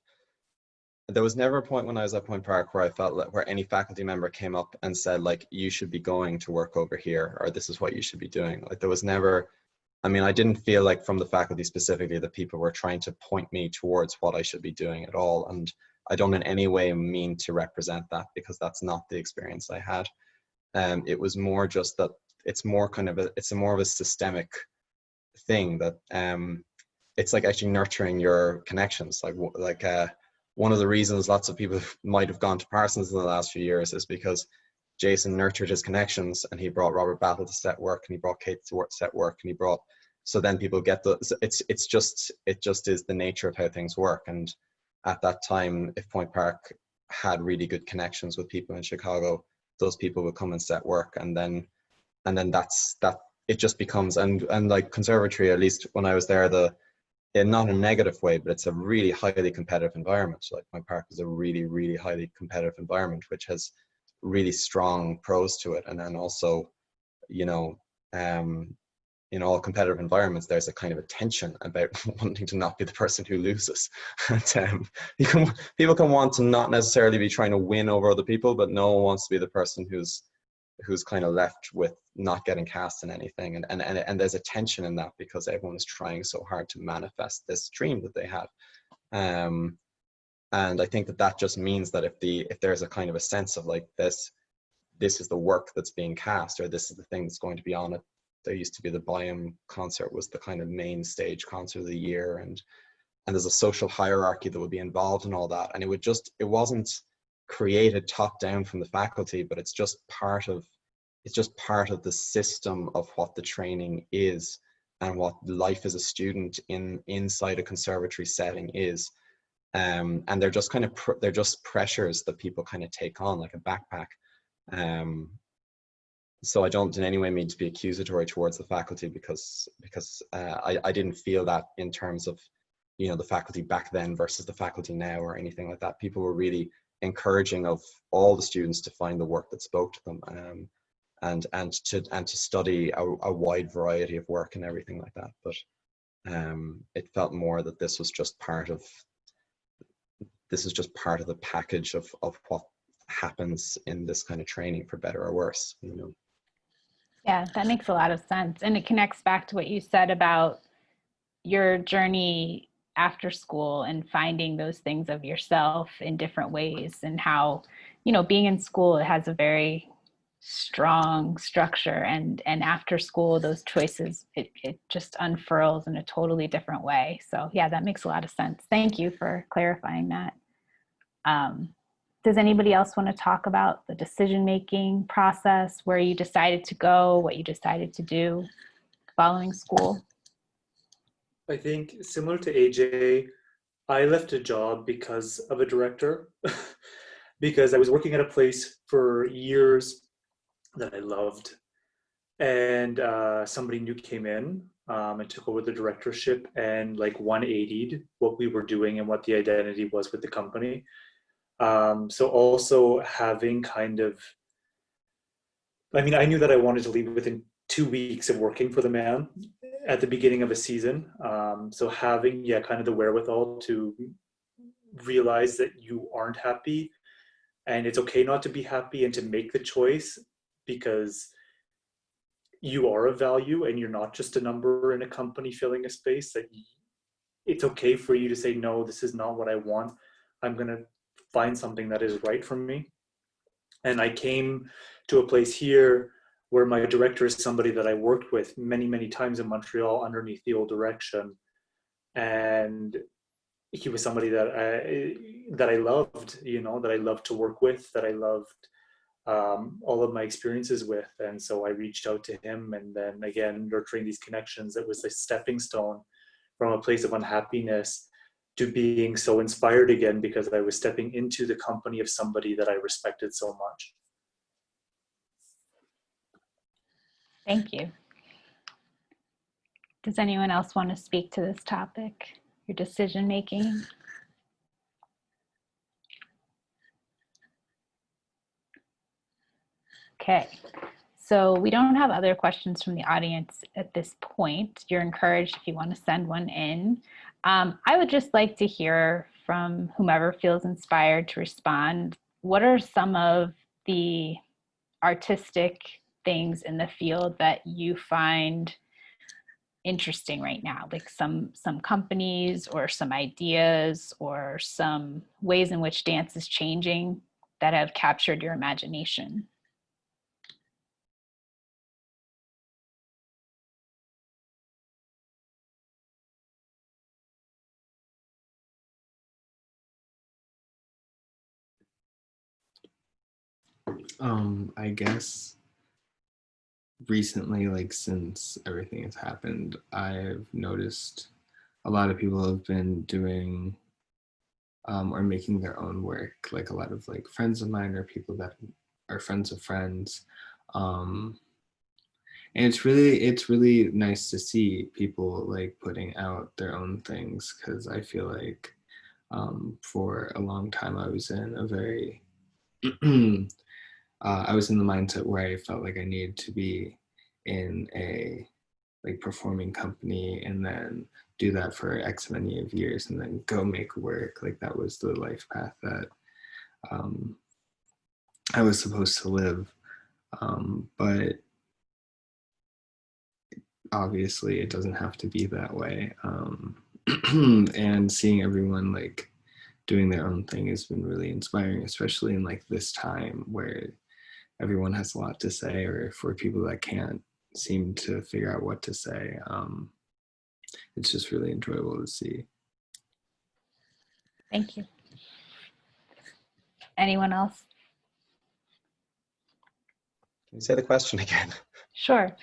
there was never a point when I was at Point Park where I felt like, where any faculty member came up and said like, you should be going to work over here, or this is what you should be doing. Like there was never, I mean, I didn't feel like from the faculty specifically that people were trying to point me towards what I should be doing at all. And I don't in any way mean to represent that, because that's not the experience I had. It was more just that it's more of a systemic thing, that it's like actually nurturing your connections. Like one of the reasons lots of people might have gone to Parsons in the last few years is because Jason nurtured his connections, and he brought Robert Battle to set work, and he brought Kate to set work, and he brought, so then people get it just is the nature of how things work. And at that time, if Point Park had really good connections with people in Chicago, those people would come and set work, and then that's it just becomes, and like conservatory, at least when I was there, not in a negative way, but it's a really highly competitive environment. Like Point Park is a really, really highly competitive environment, which has really strong pros to it. And then also, you know, in all competitive environments, there's a kind of a tension about wanting to not be the person who loses. And people can want to not necessarily be trying to win over other people, but no one wants to be the person who's kind of left with not getting cast in anything. And there's a tension in that, because everyone is trying so hard to manifest this dream that they have. And I think that just means that if there's a kind of a sense of like this is the work that's being cast, or this is the thing that's going to be on it. There used to be the Biome concert was the kind of main stage concert of the year, and there's a social hierarchy that would be involved in all that. And it wasn't created top down from the faculty, but it's just part of it's just part of the system of what the training is and what life as a student inside a conservatory setting is. And they're just kind of they're just pressures that people kind of take on like a backpack. So I don't in any way mean to be accusatory towards the faculty, because I didn't feel that in terms of, you know, the faculty back then versus the faculty now or anything like that. People were really encouraging of all the students to find the work that spoke to them, and to study a wide variety of work and everything like that. But it felt more that this is just part of the package of what happens in this kind of training, for better or worse, you know. Yeah, that makes a lot of sense. And it connects back to what you said about your journey after school and finding those things of yourself in different ways, and how, you know, being in school, it has a very strong structure, and after school, those choices, it just unfurls in a totally different way. So yeah, that makes a lot of sense. Thank you for clarifying that. Does anybody else want to talk about the decision-making process, where you decided to go, what you decided to do following school? I think similar to AJ, I left a job because of a director, because I was working at a place for years that I loved, and somebody new came in and took over the directorship and like 180'd what we were doing and what the identity was with the company. So also having kind of, I mean, I knew that I wanted to leave within 2 weeks of working for the man at the beginning of a season. So having, yeah, kind of the wherewithal to realize that you aren't happy, and it's okay not to be happy, and to make the choice, because you are of value and you're not just a number in a company filling a space. That it's okay for you to say, no, this is not what I want. I'm going to find something that is right for me. And I came to a place here where my director is somebody that I worked with many, many times in Montreal underneath the old direction. And he was somebody that I loved, you know, that I loved to work with, that I loved all of my experiences with. And so I reached out to him, and then again, nurturing these connections, it was a stepping stone from a place of unhappiness to being so inspired again, because I was stepping into the company of somebody that I respected so much. Thank you. Does anyone else want to speak to this topic, your decision making? Okay, so we don't have other questions from the audience at this point. You're encouraged if you want to send one in. I would just like to hear from whomever feels inspired to respond. What are some of the artistic things in the field that you find interesting right now? Like some companies, or some ideas, or some ways in which dance is changing that have captured your imagination? I guess recently, like since everything has happened, I've noticed a lot of people have been doing or making their own work. Like a lot of like friends of mine, or people that are friends of friends. And it's really nice to see people like putting out their own things, because I feel like for a long time I was in a very I was in the mindset where I felt like I needed to be in a like performing company, and then do that for X many of years, and then go make work. Like that was the life path that I was supposed to live. But obviously it doesn't have to be that way. And seeing everyone like doing their own thing has been really inspiring, especially in like this time where everyone has a lot to say, or for people that can't seem to figure out what to say. It's just really enjoyable to see. Thank you. Anyone else? you say the question again? Sure.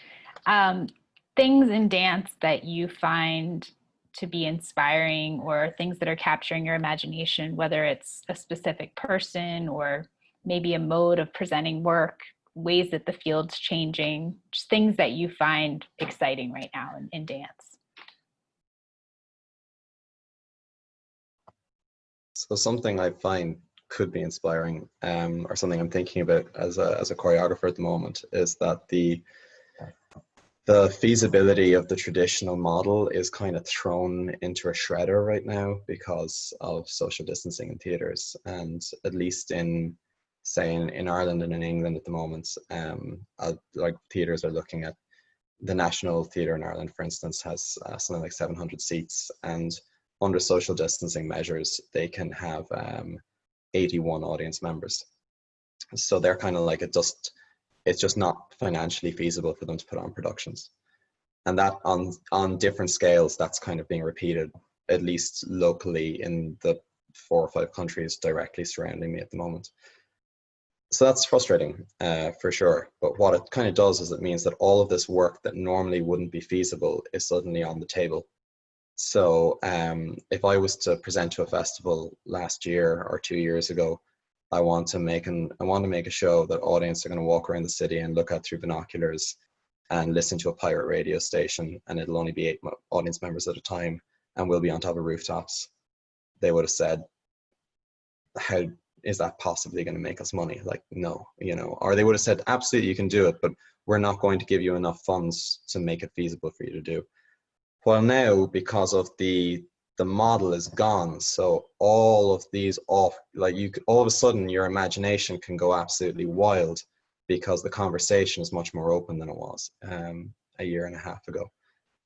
Things in dance that you find to be inspiring, or things that are capturing your imagination, whether it's a specific person or maybe a mode of presenting work, ways that the field's changing, just things that you find exciting right now in dance. So something I find could be inspiring, or something I'm thinking about as a choreographer at the moment, is that the feasibility of the traditional model is kind of thrown into a shredder right now because of social distancing in theatres. And at least in, say, in Ireland and in England at the moment, like theatres are looking at, the National Theatre in Ireland, for instance, has something like 700 seats, and under social distancing measures, they can have 81 audience members. So they're kind of like, it's just not financially feasible for them to put on productions. And that on different scales, that's kind of being repeated, at least locally, in the 4 or 5 countries directly surrounding me at the moment. So that's frustrating, for sure. But what it kind of does is it means that all of this work that normally wouldn't be feasible is suddenly on the table. So if I was to present to a festival last year or 2 years ago, I want to make a show that audience are going to walk around the city and look at through binoculars and listen to a pirate radio station, and it'll only be 8 audience members at a time, and we'll be on top of rooftops. They would have said, how is that possibly going to make us money? Like, no, or they would have said, absolutely, you can do it, but we're not going to give you enough funds to make it feasible for you to do. Well, now, because of the model is gone, so all of these all of a sudden your imagination can go absolutely wild, because the conversation is much more open than it was a year and a half ago.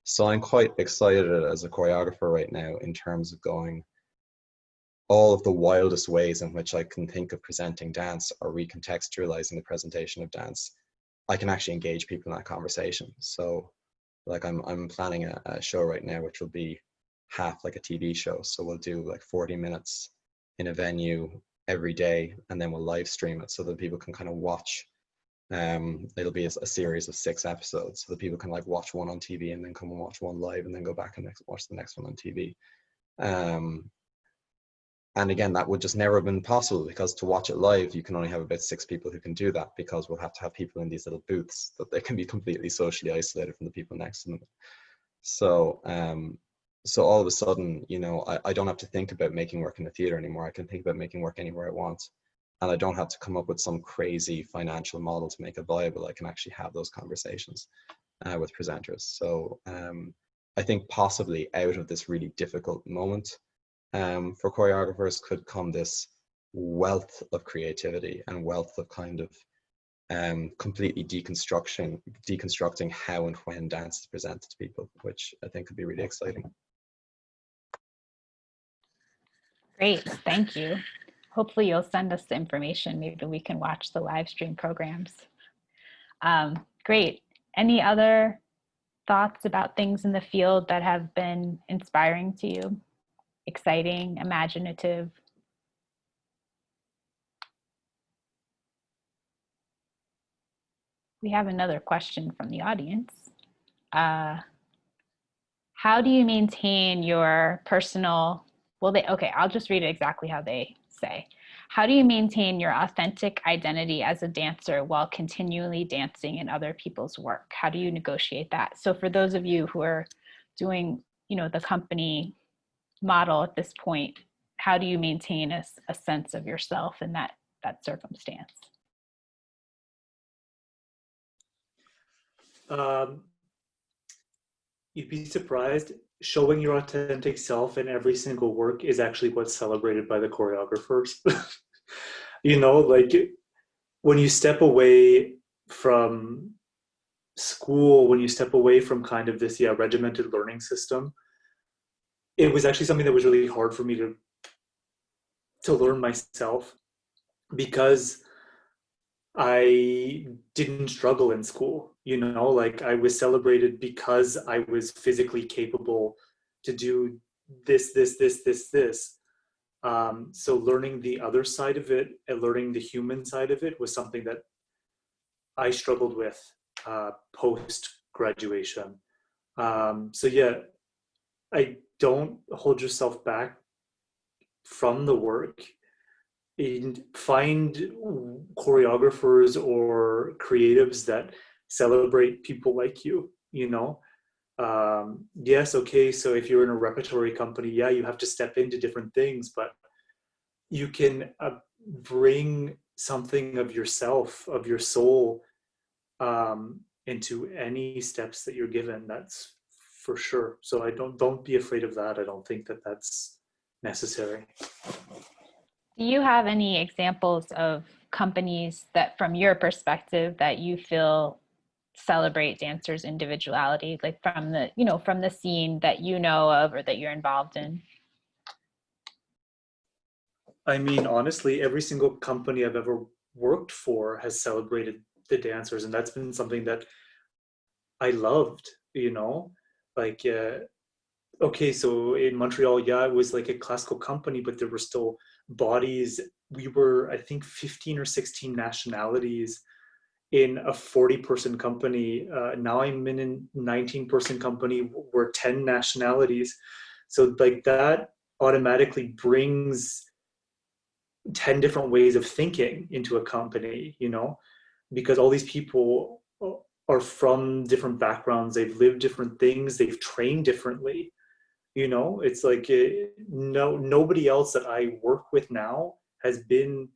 So I'm quite excited as a choreographer right now in terms of going, all of the wildest ways in which I can think of presenting dance or recontextualizing the presentation of dance, I can actually engage people in that conversation. So like I'm planning a show right now which will be half like a TV show. So we'll do like 40 minutes in a venue every day, and then we'll live stream it so that people can kind of watch. It'll be a series of 6 episodes, so that people can like watch one on TV and then come and watch one live and then go back and watch the next one on TV. And again, that would just never have been possible, because to watch it live, you can only have about 6 people who can do that, because we'll have to have people in these little booths that they can be completely socially isolated from the people next to them. So, so all of a sudden, I don't have to think about making work in the theater anymore. I can think about making work anywhere I want. And I don't have to come up with some crazy financial model to make it viable. I can actually have those conversations with presenters. So I think possibly out of this really difficult moment, for choreographers could come this wealth of creativity and wealth of kind of completely deconstructing how and when dance is presented to people, which I think could be really exciting. Great, thank you. Hopefully you'll send us the information. Maybe we can watch the live stream programs. Great. Any other thoughts about things in the field that have been inspiring to you? Exciting, imaginative? We have another question from the audience. How do you maintain your personal, okay, I'll just read it exactly how they say. How do you maintain your authentic identity as a dancer while continually dancing in other people's work? How do you negotiate that? So for those of you who are doing, the company model at this point, how do you maintain a sense of yourself in that circumstance? You'd be surprised. Showing your authentic self in every single work is actually what's celebrated by the choreographers. Like when you step away from school, when you step away from kind of this regimented learning system, it was actually something that was really hard for me to learn myself, because I didn't struggle in school, like I was celebrated because I was physically capable to do this. So learning the other side of it and learning the human side of it was something that I struggled with post graduation. So yeah, I don't hold yourself back from the work. And find choreographers or creatives that celebrate people like you, you know. Yes, okay, so if you're in a repertory company, yeah, you have to step into different things, but you can bring something of yourself, of your soul, into any steps that you're given. That's for sure. So I don't be afraid of that. I don't think that that's necessary. Do you have any examples of companies that, from your perspective, that you feel celebrate dancers' individuality, like from the, from the scene that you know of or that you're involved in? I mean, honestly, every single company I've ever worked for has celebrated the dancers, and that's been something that I loved, like, okay, so in Montreal, yeah, it was like a classical company, but there were still bodies. We were, I think, 15 or 16 nationalities in a 40-person company. Now I'm in a 19-person company. We're 10 nationalities. So like that automatically brings 10 different ways of thinking into a company, because all these people are from different backgrounds. They've lived different things. They've trained differently. It's like nobody else that I work with now has been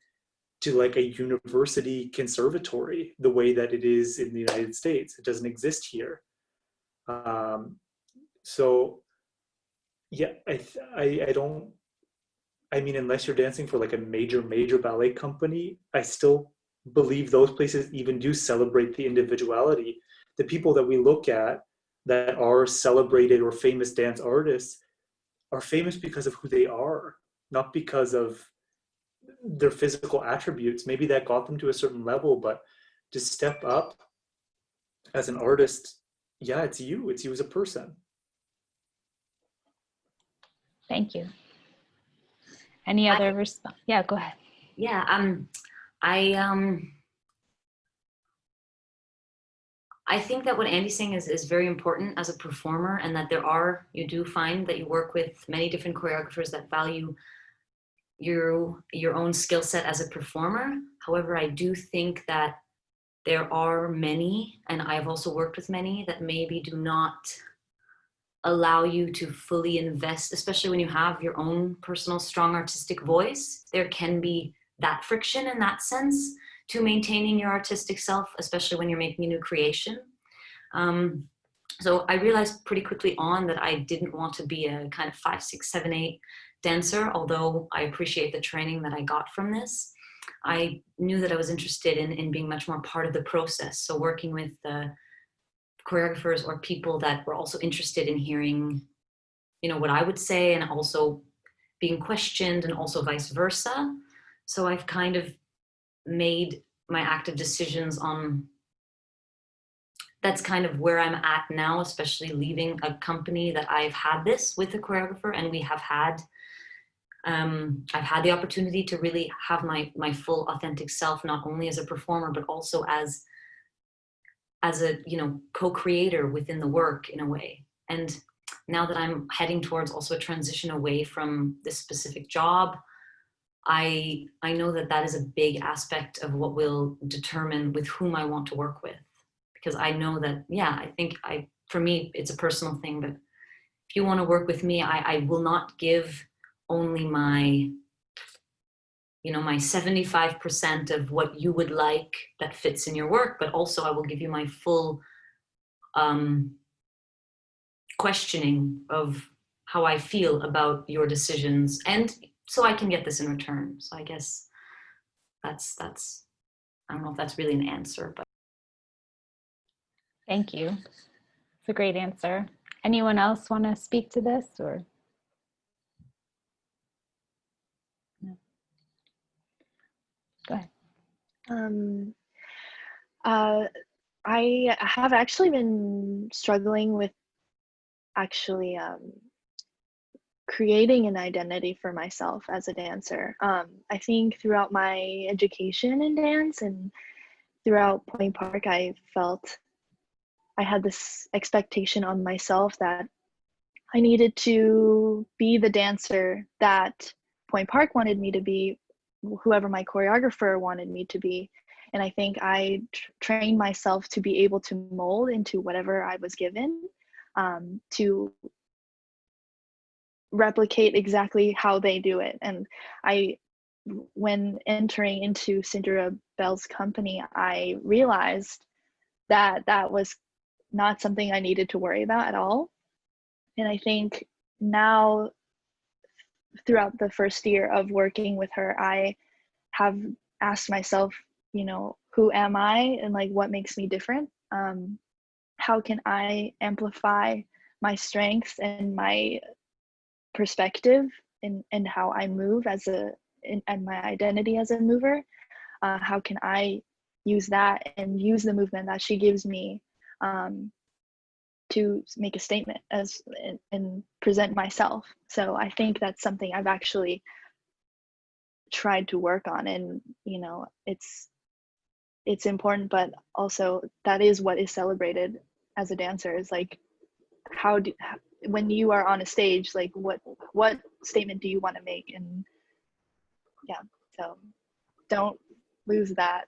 to like a university conservatory the way that it is in the United States. It doesn't exist here. So yeah, I don't, I mean, unless you're dancing for like a major ballet company, I still believe those places even do celebrate the individuality. The people that we look at that are celebrated or famous dance artists are famous because of who they are, not because of their physical attributes. Maybe that got them to a certain level, but to step up as an artist, yeah, it's you as a person. Thank you. Any other response? Yeah, go ahead. Yeah, I think that what Andy's saying is very important as a performer, and that you do find that you work with many different choreographers that value your own skill set as a performer. However, I do think that there are many, and I've also worked with many, that maybe do not allow you to fully invest, especially when you have your own personal strong artistic voice. There can be that friction in that sense to maintaining your artistic self, especially when you're making a new creation. So I realized pretty quickly on that I didn't want to be a kind of 5, 6, 7, 8 dancer, although I appreciate the training that I got from this. I knew that I was interested in being much more part of the process. So working with the choreographers or people that were also interested in hearing, what I would say, and also being questioned, and also vice versa. So I've kind of made my active decisions on, that's kind of where I'm at now, especially leaving a company that I've had this with a choreographer, and we have had, I've had the opportunity to really have my full authentic self, not only as a performer, but also as a, co-creator within the work in a way. And now that I'm heading towards also a transition away from this specific job, I know that is a big aspect of what will determine with whom I want to work with. Because I know that, I think for me, it's a personal thing, but if you want to work with me, I will not give only my, my 75% of what you would like that fits in your work, but also I will give you my full questioning of how I feel about your decisions, and so I can get this in return. So I guess that's I don't know if that's really an answer, but. Thank you. It's a great answer. Anyone else want to speak to this, or? No. Go ahead. I have actually been struggling with creating an identity for myself as a dancer. I think throughout my education in dance and throughout Point Park, I felt I had this expectation on myself that I needed to be the dancer that Point Park wanted me to be, whoever my choreographer wanted me to be. And I think I trained myself to be able to mold into whatever I was given, to replicate exactly how they do it. And when entering into Sidra Bell's company, I realized that that was not something I needed to worry about at all. And I think now, throughout the first year of working with her, I have asked myself, who am I and like what makes me different? How can I amplify my strengths and my perspective and how I move and my identity as a mover? How can I use that and use the movement that she gives me to make a statement and present myself? So I think that's something I've actually tried to work on, and it's important, but also that is what is celebrated as a dancer, is like when you are on a stage, like what statement do you want to make? And yeah, so don't lose that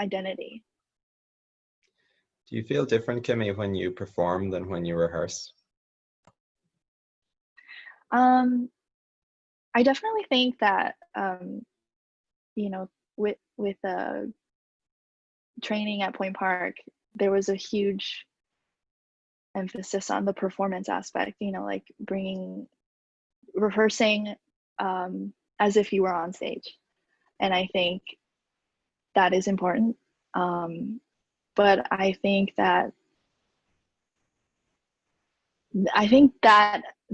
identity. Do you feel different, Kimmie, when you perform than when you rehearse? I definitely think that with training at Point Park, there was a huge emphasis on the performance aspect, like rehearsing as if you were on stage. And I think that is important. But I think that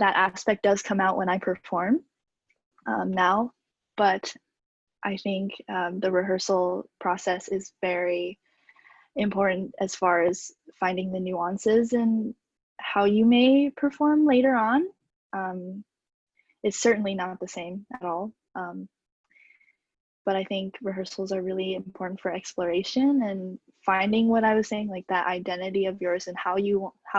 aspect does come out when I perform now, but I think the rehearsal process is very important as far as finding the nuances and how you may perform later on. It's certainly not the same at all. But I think rehearsals are really important for exploration and finding what I was saying, like that identity of yours and how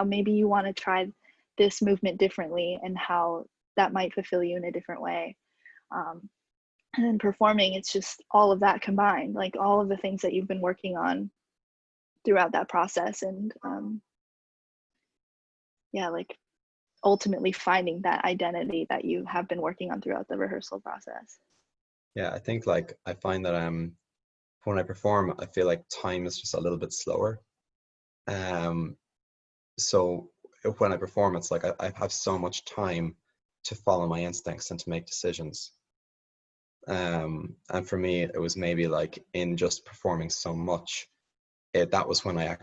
maybe you want to try this movement differently and how that might fulfill you in a different way. And then performing, it's just all of that combined, like all of the things that you've been working on throughout that process. And like ultimately finding that identity that you have been working on throughout the rehearsal process. Yeah, I think like I find that when I perform, I feel like time is just a little bit slower. So when I perform, it's like I have so much time to follow my instincts and to make decisions. And for me, it was maybe like in just performing so much, that was when I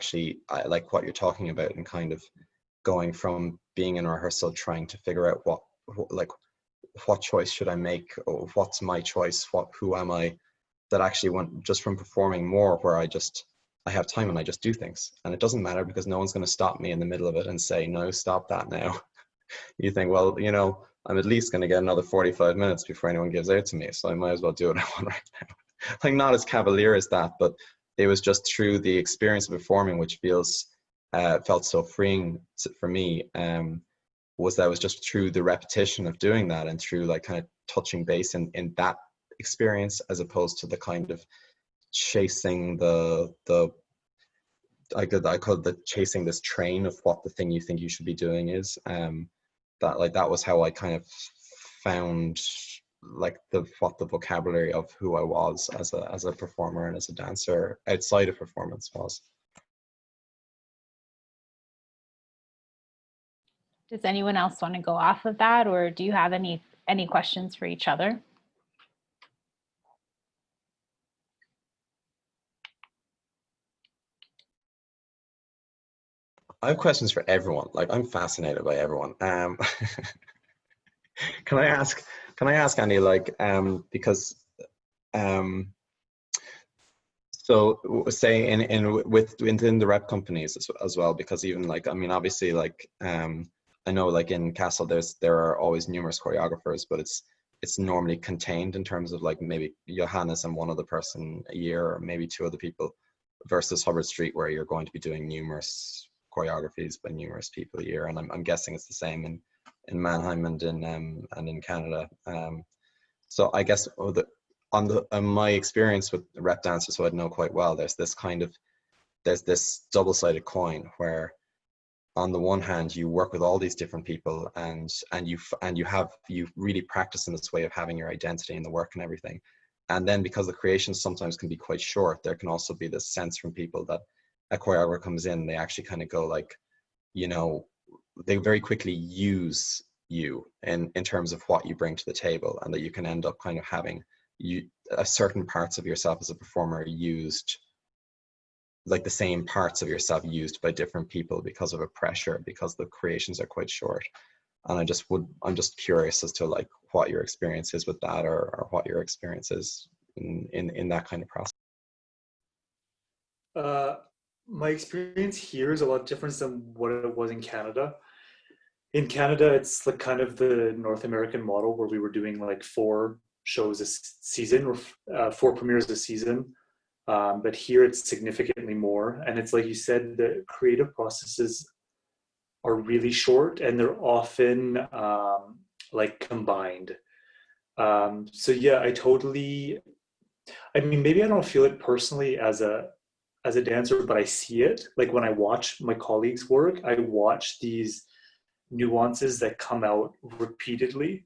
like what you're talking about, and kind of going from being in a rehearsal, trying to figure out what choice should I make, or what's my choice, who am I, that actually went just from performing more, where I have time and I just do things, and it doesn't matter because no one's going to stop me in the middle of it and say, no, stop that now. You think, well, I'm at least going to get another 45 minutes before anyone gives out to me, so I might as well do what I want right now. Like, not as cavalier as that, but it was just through the experience of performing, which felt so freeing for me, was just through the repetition of doing that, and through like kind of touching base in that experience, as opposed to the kind of chasing I call it the chasing this train of what the thing you think you should be doing is. That was how I kind of found like what the vocabulary of who I was as a performer and as a dancer outside of performance was. Does anyone else want to go off of that, or do you have any questions for each other? I have questions for everyone. Like, I'm fascinated by everyone. Can I ask Annie, like, because so say within the rep companies as well, because even like, I mean, obviously, like, I know like in Castle there are always numerous choreographers, but it's it's normally contained in terms of like maybe Johannes and one other person a year, or maybe two other people, versus Hubbard Street, where you're going to be doing numerous choreographies by numerous people a year. And I'm guessing it's the same in Mannheim and in Canada. So I guess on my experience with rep dancers, who I know quite well, there's this double-sided coin where, on the one hand, you work with all these different people, and you really practice in this way of having your identity in the work and everything. And then, because the creations sometimes can be quite short, there can also be this sense from people that a choreographer comes in, they actually kind of go like, you know, they very quickly use you in terms of what you bring to the table, and that you can end up kind of having certain parts of yourself as a performer used, like the same parts of yourself used by different people because of a pressure, because the creations are quite short. And I'm just curious as to like what your experience is with that, or what your experience is in that kind of process. My experience here is a lot different than what it was in Canada. In Canada, it's like kind of the North American model, where we were doing like 4 shows a season, or 4 premieres a season. But here it's significantly more. And it's like you said, the creative processes are really short, and they're often like combined. So yeah, I mean, maybe I don't feel it personally as a dancer, but I see it. Like when I watch my colleagues work, I watch these nuances that come out repeatedly.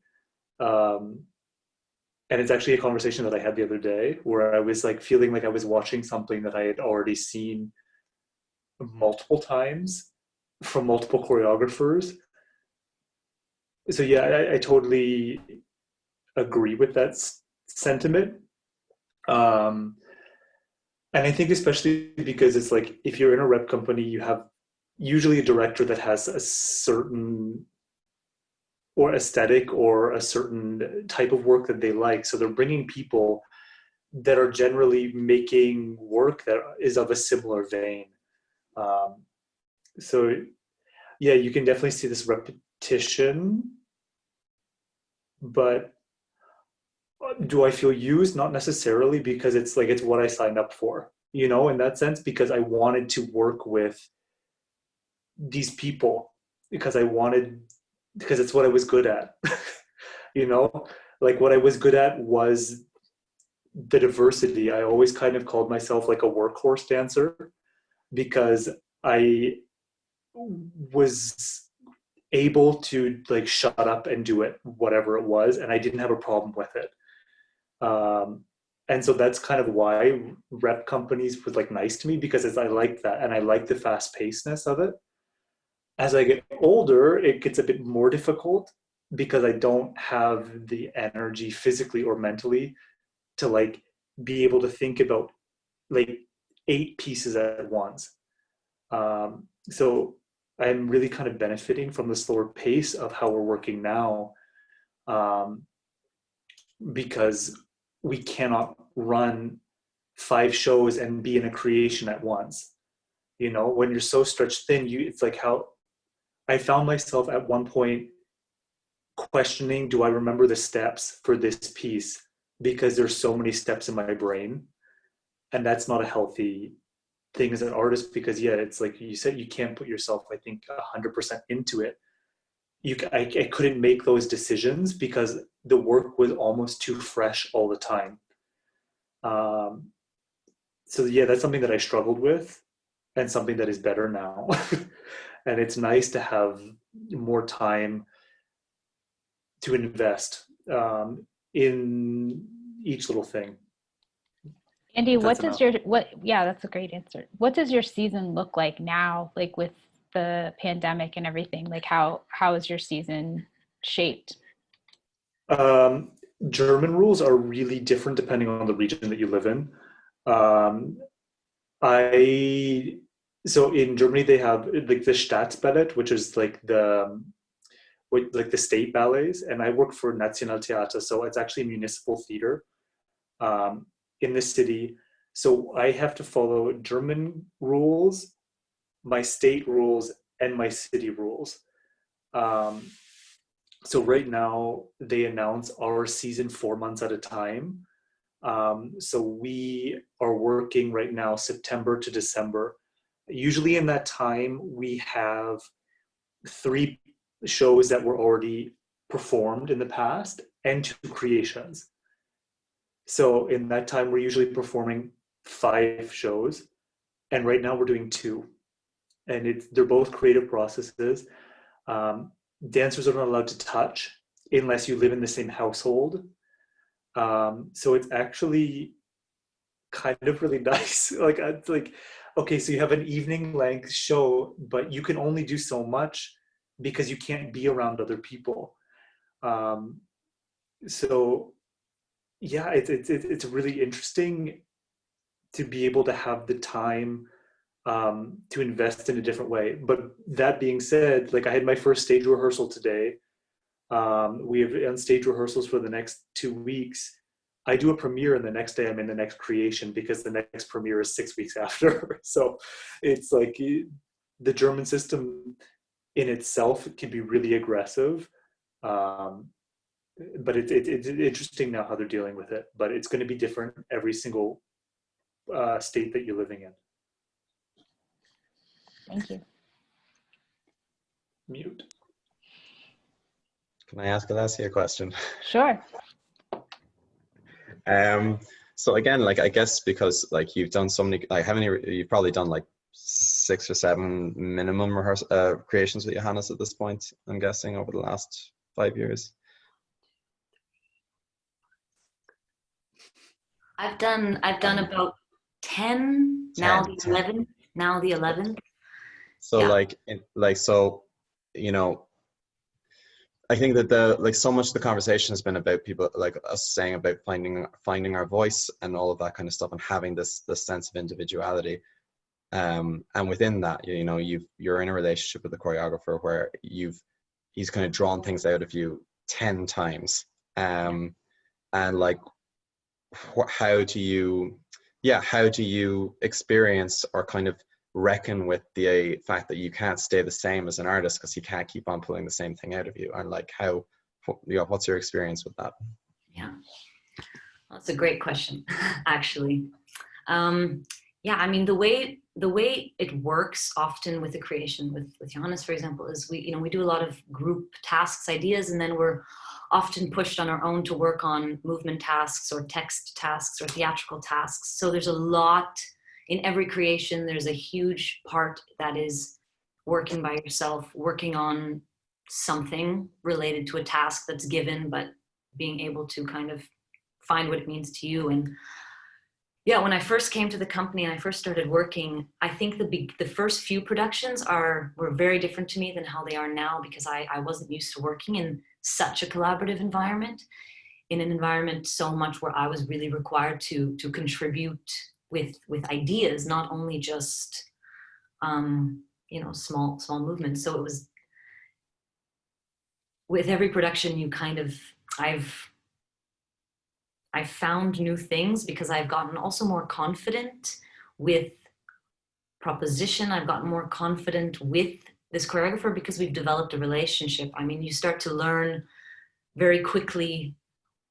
And it's actually a conversation that I had the other day, where I was like feeling like I was watching something that I had already seen multiple times from multiple choreographers. So yeah, I totally agree with that sentiment. And I think especially because it's like, if you're in a rep company, you have usually a director that has a certain or aesthetic or a certain type of work that they like. So they're bringing people that are generally making work that is of a similar vein. So yeah, you can definitely see this repetition, but do I feel used? Not necessarily, because it's like, it's what I signed up for, you know, in that sense, because I wanted to work with these people, because it's what I was good at. You know, like what I was good at was the diversity. I always kind of called myself like a workhorse dancer, because I was able to like shut up and do it, whatever it was, and I didn't have a problem with it. And so that's kind of why rep companies was like nice to me, because I like that, and I like the fast pacedness of it. As I get older, it gets a bit more difficult, because I don't have the energy physically or mentally to like be able to think about like 8 pieces at once. So I'm really kind of benefiting from the slower pace of how we're working now, because we cannot run 5 shows and be in a creation at once. You know, when you're so stretched thin, it's like how I found myself at one point questioning, do I remember the steps for this piece? Because there's so many steps in my brain. And that's not a healthy thing as an artist, because yeah, it's like you said, you can't put yourself, I think, 100% into it. I couldn't make those decisions because the work was almost too fresh all the time. So yeah, that's something that I struggled with, and something that is better now. And it's nice to have more time to invest in each little thing. Andy, yeah, that's a great answer. What does your season look like now, like with the pandemic and everything? Like how is your season shaped? German rules are really different depending on the region that you live in. So in Germany they have like the Staatsballett, which is like the state ballets, and I work for Nationaltheater, so it's actually municipal theater in the city. So I have to follow German rules, my state rules, and my city rules. So right now they announce our season 4 months at a time. So we are working right now September to December. Usually in that time we have 3 shows that were already performed in the past and 2 creations. So in that time we're usually performing 5 shows, and right now we're doing 2, and they're both creative processes. Dancers are not allowed to touch unless you live in the same household. So it's actually kind of really nice. Like, it's like, okay, so you have an evening length show, but you can only do so much because you can't be around other people. So yeah, it's really interesting to be able to have the time to invest in a different way. But that being said, like, I had my first stage rehearsal today. We have on stage rehearsals for the next 2 weeks. I do a premiere, and the next day I'm in the next creation because the next premiere is 6 weeks after. So it's like the German system in itself can be really aggressive. But it's interesting now how they're dealing with it. But it's going to be different every single state that you're living in. Thank you. Mute. Can I ask Alessia a question? Sure. So again, like, I guess because like you've done so many, like you've probably done like 6 or 7 minimum rehearsal creations with Johannes at this point, I'm guessing, over the last 5 years. I've done about 10, 10, now the 10. 11, now the 11th. So Yeah. so, you know, I think that so much of the conversation has been about people like us saying about finding our voice and all of that kind of stuff, and having this sense of individuality. And within that, you know, you're in a relationship with the choreographer where he's kind of drawn things out of you 10 times. And like, how do you experience or kind of reckon with the fact that you can't stay the same as an artist because you can't keep on pulling the same thing out of you? And like, what's your experience with that? Yeah, that's a great question, actually. Yeah, I mean, the way it works often with the creation with Johannes, for example, is we do a lot of group tasks, ideas, and then we're often pushed on our own to work on movement tasks or text tasks or theatrical tasks. So there's a lot in every creation. There's a huge part that is working by yourself, working on something related to a task that's given, but being able to kind of find what it means to you. And yeah, when I first came to the company and I first started working, I think the first few productions were very different to me than how they are now, because I wasn't used to working in such a collaborative environment, in an environment so much where I was really required to contribute with ideas, not only just small movements. So it was, with every production, you kind of, I've found new things because I've gotten also more confident with proposition. I've gotten more confident with this choreographer because we've developed a relationship. I mean, you start to learn very quickly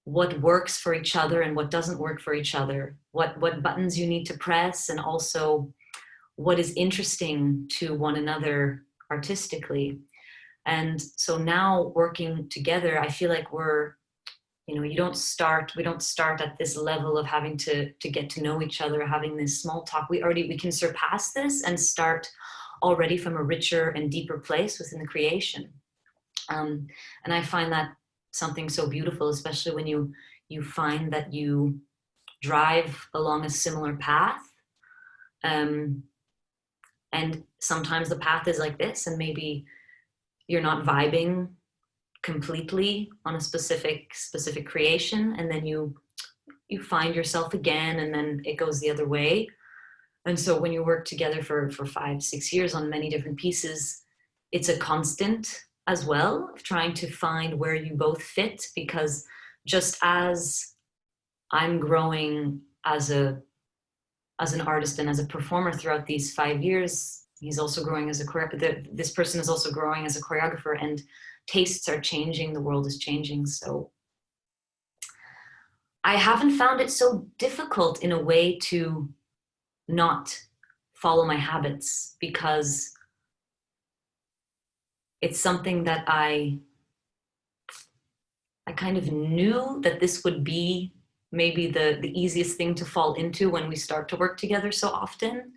what works for each other and what doesn't work for each other, what buttons you need to press, and also what is interesting to one another artistically. And so now working together, I feel like we don't start at this level of having to get to know each other, having this small talk. We can surpass this and start already from a richer and deeper place within the creation. And I find that something so beautiful, especially when you find that you drive along a similar path. And sometimes the path is like this, and maybe you're not vibing completely on a specific creation, and then you find yourself again, and then it goes the other way. And so when you work together for 5-6 years on many different pieces, it's a constant as well of trying to find where you both fit, because just as I'm growing as an artist and as a performer throughout these 5 years, he's also growing as this person is also growing as a choreographer, and tastes are changing, the world is changing. So I haven't found it so difficult in a way to not follow my habits, because it's something that I kind of knew that this would be maybe the easiest thing to fall into when we start to work together so often.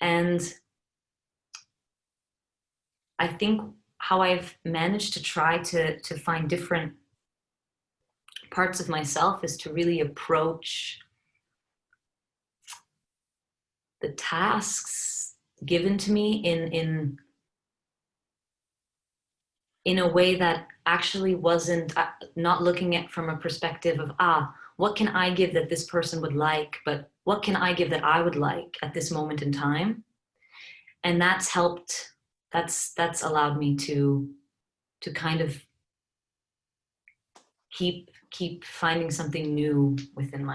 And I think how I've managed to try to find different parts of myself is to really approach the tasks given to me in a way that actually wasn't not looking at from a perspective of, what can I give that this person would like, but what can I give that I would like at this moment in time? And that's helped, that's allowed me to kind of keep finding something new within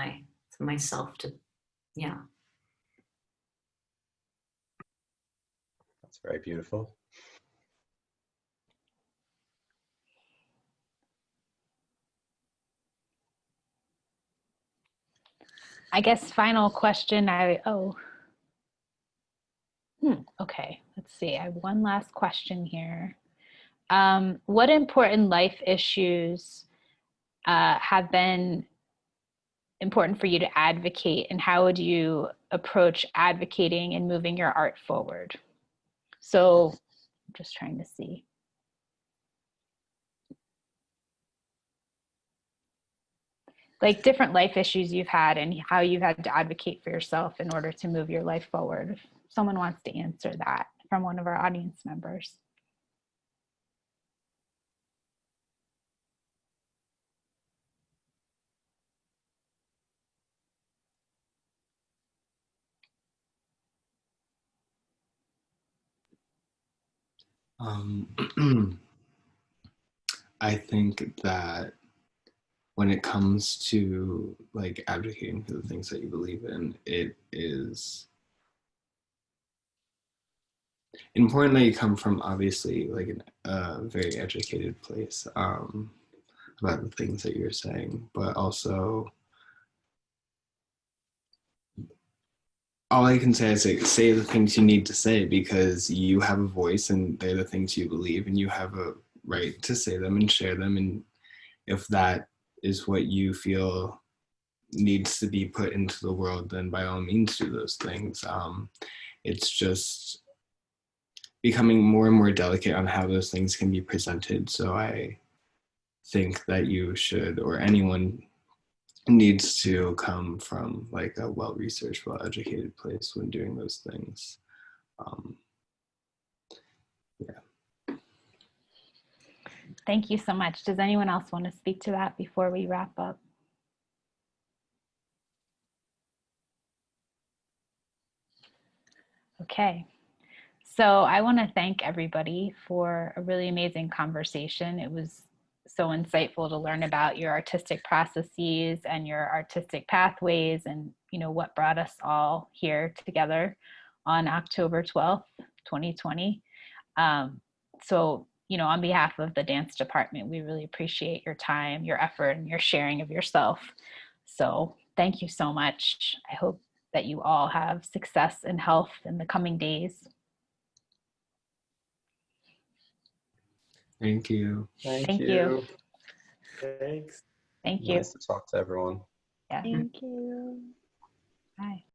myself to, yeah. That's very beautiful. I guess final question. Okay, let's see. I have one last question here. What important life issues have been important for you to advocate, and how would you approach advocating and moving your art forward? So I'm just trying to see. Like different life issues you've had and how you've had to advocate for yourself in order to move your life forward. If someone wants to answer that from one of our audience members. I think that when it comes to like advocating for the things that you believe in, it is important that you come from obviously like a very educated place about the things that you're saying, but also all I can say is like, say the things you need to say, because you have a voice and they're the things you believe, and you have a right to say them and share them. And if that is what you feel needs to be put into the world, then by all means do those things. It's just becoming more and more delicate on how those things can be presented. So I think that you should, or anyone needs to come from like a well-researched, well-educated place when doing those things. Yeah. Thank you so much. Does anyone else want to speak to that before we wrap up? Okay. So I want to thank everybody for a really amazing conversation. It was so insightful to learn about your artistic processes and your artistic pathways, and what brought us all here together on October 12th, 2020. So on behalf of the dance department, we really appreciate your time, your effort, and your sharing of yourself. So thank you so much. I hope that you all have success and health in the coming days. Thank you. Thank you. Thanks. Thank you. Nice to talk to everyone. Yeah. Thank you. Bye.